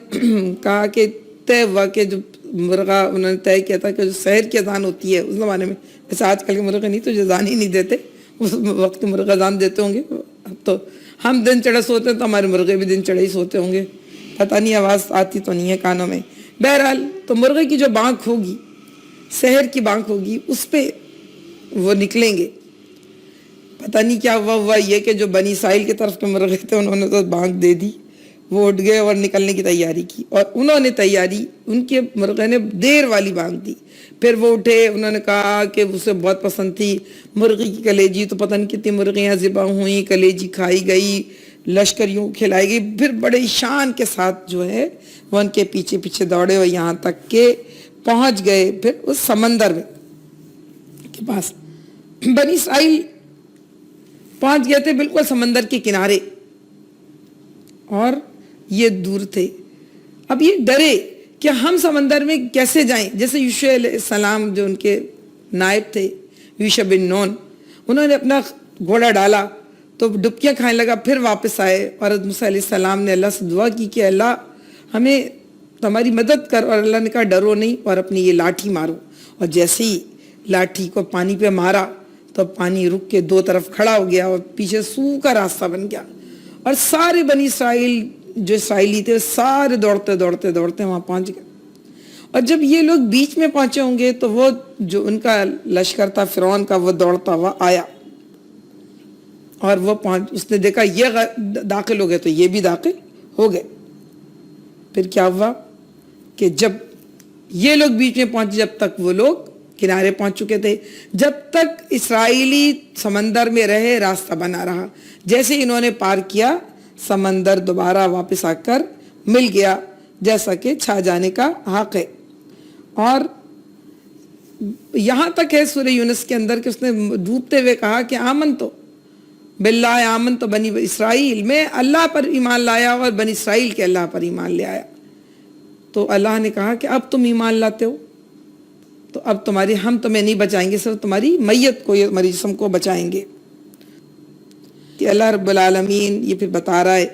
کہا کہ طے ہوا کہ جو مرغہ انہوں نے طے کیا تھا کہ جو سحر کی اذان ہوتی ہے اس زمانے میں, جیسے آج کل کے مرغے نہیں تو جو اذان ہی نہیں دیتے, اس وقت مرغے اذان دیتے ہوں گے. تو ہم دن چڑھے سوتے ہیں تو ہمارے مرغے بھی دن چڑھے ہی سوتے ہوں گے, پتہ نہیں آواز آتی تو نہیں ہے کانوں میں. بہرحال تو مرغے کی جو بانک ہوگی, سحر کی بانک ہوگی, اس پہ وہ نکلیں گے. پتہ نہیں کیا ہوا یہ کہ جو بنی اسرائیل کی طرف کے مرغے تھے انہوں نے تو بانک دے دی, وہ اٹھ گئے اور نکلنے کی تیاری کی, اور انہوں نے تیاری ان کے مرغے نے دیر والی بانک دی. پھر وہ اٹھے, انہوں نے کہا کہ اسے بہت پسند تھی مرغی کی کلیجی, تو پتہ نہیں کتنی مرغیاں ذبح ہوئیں, کلیجی کھائی گئی, لشکریوں کھلائی گئی. پھر بڑے شان کے ساتھ جو ہے وہ ان کے پیچھے پیچھے دوڑے اور یہاں تک کہ پہنچ گئے پھر اس سمندر میں کے پاس. بنی اسرائیل پہنچ گئے تھے بالکل سمندر کے کنارے, اور یہ دور تھے. اب یہ ڈرے کہ ہم سمندر میں کیسے جائیں. جیسے یوشع علیہ السلام جو ان کے نائب تھے, یوشع بن نون, انہوں نے اپنا گھوڑا ڈالا تو ڈبکیاں کھانے لگا، پھر واپس آئے اور حضرت موسیٰ علیہ السلام نے اللہ سے دعا کی کہ اللہ ہمیں تمہاری مدد کر، اور اللہ نے کہا ڈرو نہیں اور اپنی یہ لاٹھی مارو، اور جیسے ہی لاٹھی کو پانی پہ مارا تو پانی رک کے دو طرف کھڑا ہو گیا اور پیچھے سوکھا راستہ بن گیا، اور سارے بنی اسرائیل جو اسرائیلی تھے سارے دوڑتے دوڑتے دوڑتے وہاں پہنچ گئے۔ اور جب یہ لوگ بیچ میں پہنچے ہوں گے تو وہ جو ان کا لشکر تھا فرعون کا، وہ دوڑتا ہوا آیا اور وہ اس نے دیکھا یہ داخل ہو گئے تو یہ بھی داخل ہو گئے۔ پھر کیا ہوا کہ جب یہ لوگ بیچ میں پہنچے، جب تک وہ لوگ کنارے پہنچ چکے تھے، جب تک اسرائیلی سمندر میں رہے راستہ بنا رہا، جیسے انہوں نے پار کیا سمندر دوبارہ واپس آ کر مل گیا جیسا کہ چھا جانے کا حق ہے۔ اور یہاں تک ہے سورہ یونس کے اندر کہ اس نے ڈوبتے ہوئے کہا کہ آمن تو باللہ، آمن تو بنی اسرائیل، میں اللہ پر ایمان لایا اور بنی اسرائیل کے اللہ پر ایمان لے آیا۔ تو اللہ نے کہا کہ اب تم ایمان لاتے ہو تو اب ہم تمہیں نہیں بچائیں گے، صرف تمہاری میت کو، تمہاری جسم کو بچائیں گے۔ کہ اللہ رب العالمین یہ پھر بتا رہا ہے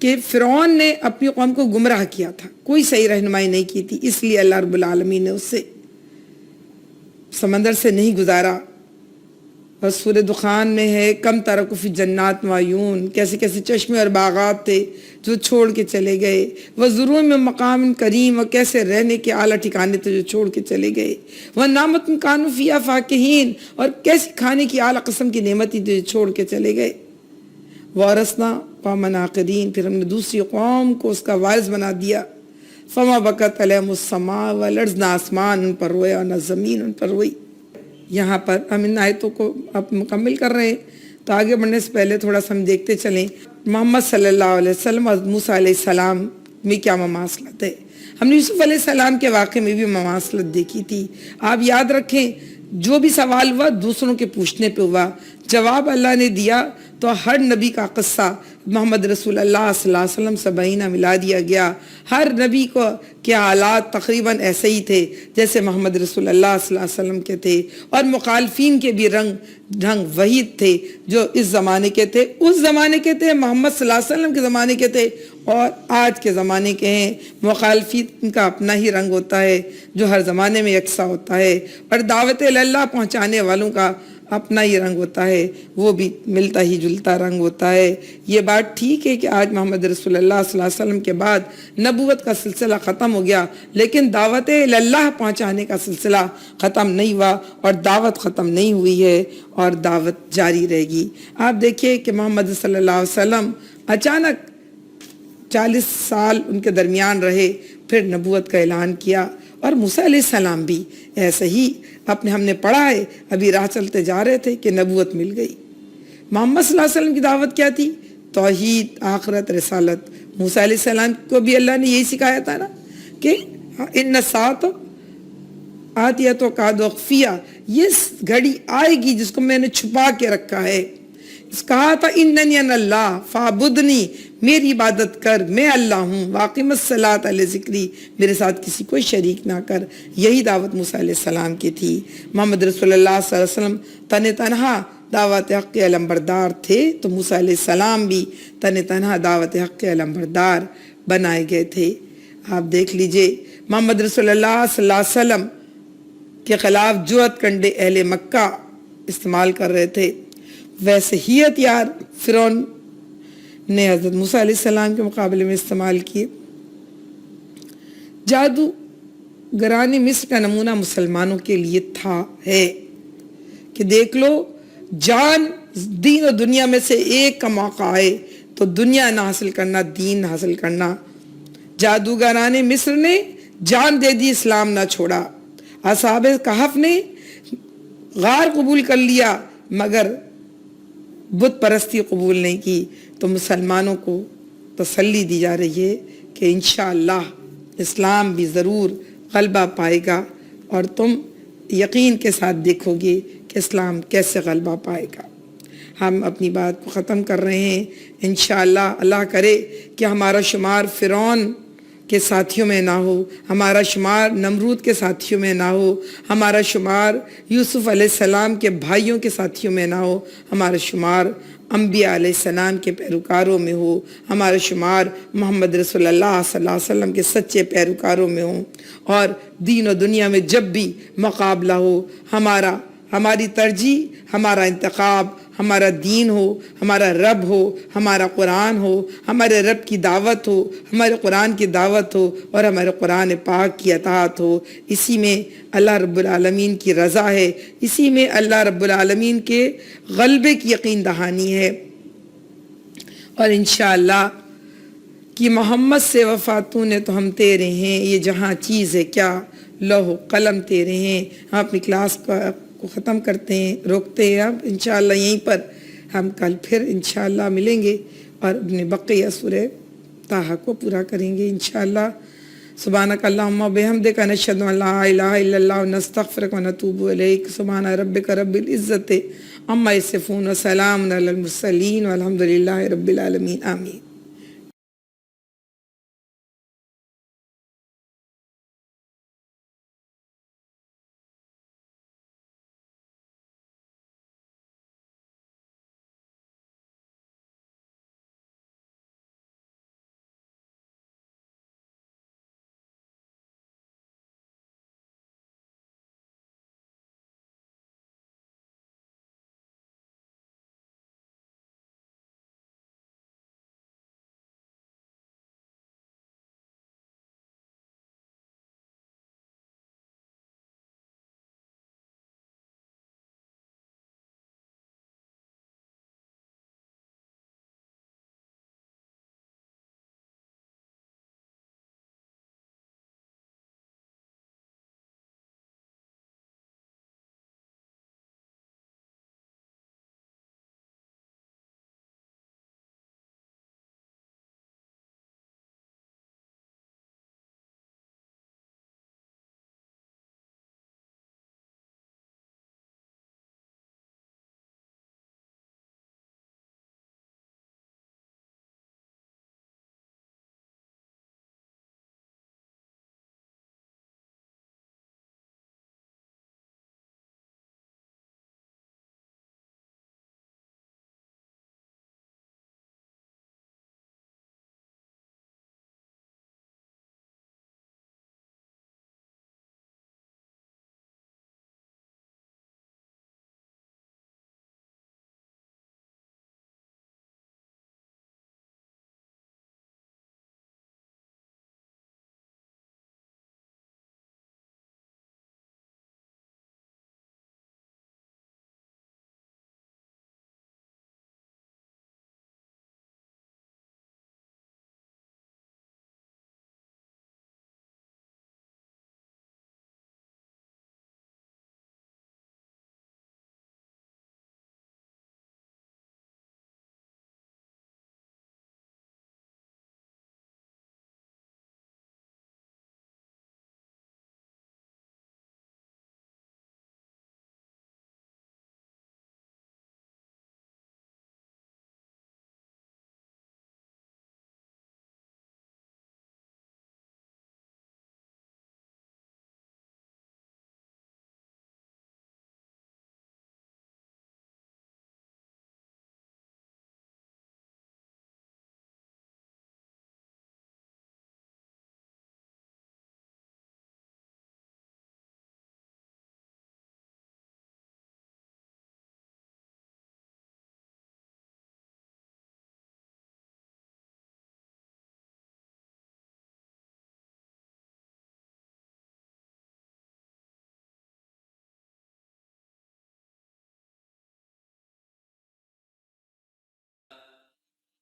کہ فرعون نے اپنی قوم کو گمراہ کیا تھا، کوئی صحیح رہنمائی نہیں کی تھی، اس لیے اللہ رب العالمین نے اسے سمندر سے نہیں گزارا۔ اور سورہ دخان میں ہے کم ترکوا فی جنات وعیون، کیسے کیسے چشمے اور باغات تھے جو چھوڑ کے چلے گئے، وزرو میں مقام کریم، اور کیسے رہنے کے اعلیٰ ٹھکانے تھے جو چھوڑ کے چلے گئے، ونعمۃ کانوا فیہا فاکہین، اور کیسی کھانے کی اعلیٰ قسم کی نعمتیں جو چھوڑ کے چلے گئے، وارثنا قوما آخرین، پھر ہم نے دوسری قوم کو اس کا وارث بنا دیا، فما بکت علیہم السماء والارض، نہ آسمان ان پر رویا اور نہ زمین ان پر روئی۔ یہاں پر ہم ان آیتوں کو اب مکمل کر رہے ہیں، تو آگے بڑھنے سے پہلے تھوڑا سا ہم دیکھتے چلیں محمد صلی اللہ علیہ وسلم اور موسیٰ علیہ السلام میں کیا مماثلت ہے۔ ہم نے یوسف علیہ السلام کے واقعے میں بھی مماثلت دیکھی تھی۔ آپ یاد رکھیں جو بھی سوال ہوا دوسروں کے پوچھنے پہ ہوا، جواب اللہ نے دیا، تو ہر نبی کا قصہ محمد رسول اللہ صلی اللہ علیہ وسلم سے بہینہ ملا دیا گیا۔ ہر نبی کو کے حالات تقریباً ایسے ہی تھے جیسے محمد رسول اللہ صلی اللہ علیہ وسلم کے تھے، اور مخالفین کے بھی رنگ وہی تھے جو اس زمانے کے تھے، اس زمانے کے تھے، محمد صلی اللہ علیہ وسلم کے زمانے کے تھے، اور آج کے زمانے کے ہیں۔ مخالفین کا اپنا ہی رنگ ہوتا ہے جو ہر زمانے میں یکساں ہوتا ہے، اور دعوت اللہ پہنچانے والوں کا اپنا ہی رنگ ہوتا ہے، وہ بھی ملتا ہی جلتا رنگ ہوتا ہے۔ یہ بات ٹھیک ہے کہ آج محمد رسول اللہ صلی اللہ علیہ وسلم کے بعد نبوت کا سلسلہ ختم ہو گیا، لیکن دعوت اللہ پہنچانے کا سلسلہ ختم نہیں ہوا، اور دعوت ختم نہیں ہوئی ہے، اور دعوت جاری رہے گی۔ آپ دیکھیے کہ محمد صلی اللہ علیہ وسلم اچانک 40 سال ان کے درمیان رہے، پھر نبوت کا اعلان کیا، اور موسیٰ علیہ السلام بھی ایسے ہی ہم نے پڑھا ہے، ابھی راہ چلتے جا رہے تھے کہ نبوت مل گئی۔ محمد صلی اللہ علیہ وسلم کی دعوت کیا تھی؟ توحید، آخرت، رسالت۔ موسیٰ علیہ السلام کو بھی اللہ نے یہی سکھایا تھا نا کہ ان الساعۃ آتیۃ تکاد اخفیہ، یہ گھڑی آئے گی جس کو میں نے چھپا کے رکھا ہے۔ کہا تھا اننی انا اللہ فاعبدنی، میری عبادت کر، میں اللہ ہوں، واقم الصلاۃ علی ذکری، میرے ساتھ کسی کو شریک نہ کر۔ یہی دعوت موسیٰ علیہ السلام کی تھی۔ محمد رسول اللہ صلی اللہ علیہ وسلم تنہا دعوت حق علمبردار تھے، تو موسیٰ علیہ السلام بھی تنہا دعوت حق علمبردار بنائے گئے تھے۔ آپ دیکھ لیجئے محمد رسول اللہ صلی اللہ علیہ وسلم کے خلاف جرأت کنڈے اہل مکہ استعمال کر رہے تھے، ویسے ہی ہتھیار فرعون نے حضرت موسیٰ علیہ السلام کے مقابلے میں استعمال کیے۔ جادو گرانی مصر کا نمونہ مسلمانوں کے لیے تھا ہے کہ دیکھ لو، جان دین و دنیا میں سے ایک کا موقع آئے تو دنیا نہ حاصل کرنا، دین حاصل کرنا۔ جادوگران مصر نے جان دے دی، اسلام نہ چھوڑا۔ اصحاب کہف نے غار قبول کر لیا مگر بت پرستی قبول نہیں کی۔ تو مسلمانوں کو تسلی دی جا رہی ہے کہ انشاءاللہ اسلام بھی ضرور غلبہ پائے گا، اور تم یقین کے ساتھ دیکھو گے کہ اسلام کیسے غلبہ پائے گا۔ ہم اپنی بات کو ختم کر رہے ہیں۔ انشاءاللہ اللہ کرے کہ ہمارا شمار فرعون کے ساتھیوں میں نہ ہو، ہمارا شمار نمرود کے ساتھیوں میں نہ ہو، ہمارا شمار یوسف علیہ السلام کے بھائیوں کے ساتھیوں میں نہ ہو، ہمارا شمار انبیاء علیہ السلام کے پیروکاروں میں ہو، ہمارا شمار محمد رسول اللہ صلی اللہ علیہ وسلم کے سچے پیروکاروں میں ہو، اور دین و دنیا میں جب بھی مقابلہ ہو، ہماری ترجیح، ہمارا انتخاب ہمارا دین ہو، ہمارا رب ہو، ہمارا قرآن ہو، ہمارے رب کی دعوت ہو، ہمارے قرآن کی دعوت ہو، اور ہمارے قرآن پاک کی اطاعت ہو۔ اسی میں اللہ رب العالمین کی رضا ہے، اسی میں اللہ رب العالمین کے غلبے کی یقین دہانی ہے۔ اور انشاءاللہ کہ محمد سے وفاتوں نے تو ہم تیرے ہیں، یہ جہاں چیز ہے کیا لوح و قلم تیرے ہیں۔ ہم اپنی کلاس کو ختم کرتے ہیں، روکتے ہیں اب انشاءاللہ یہیں پر۔ ہم کل پھر انشاءاللہ ملیں گے اور اپنے بقیہ سورہ طٰہٰ کو پورا کریں گے انشاءاللہ۔ سبحانک اللہم و بحمدک نشہد ان لا الہ الا اللہ ونستغفرک ونتوب الیک۔ سبحان ربک رب العزت عما یصفون وسلام علی المرسلین والحمد للہ رب العالمین، آمین۔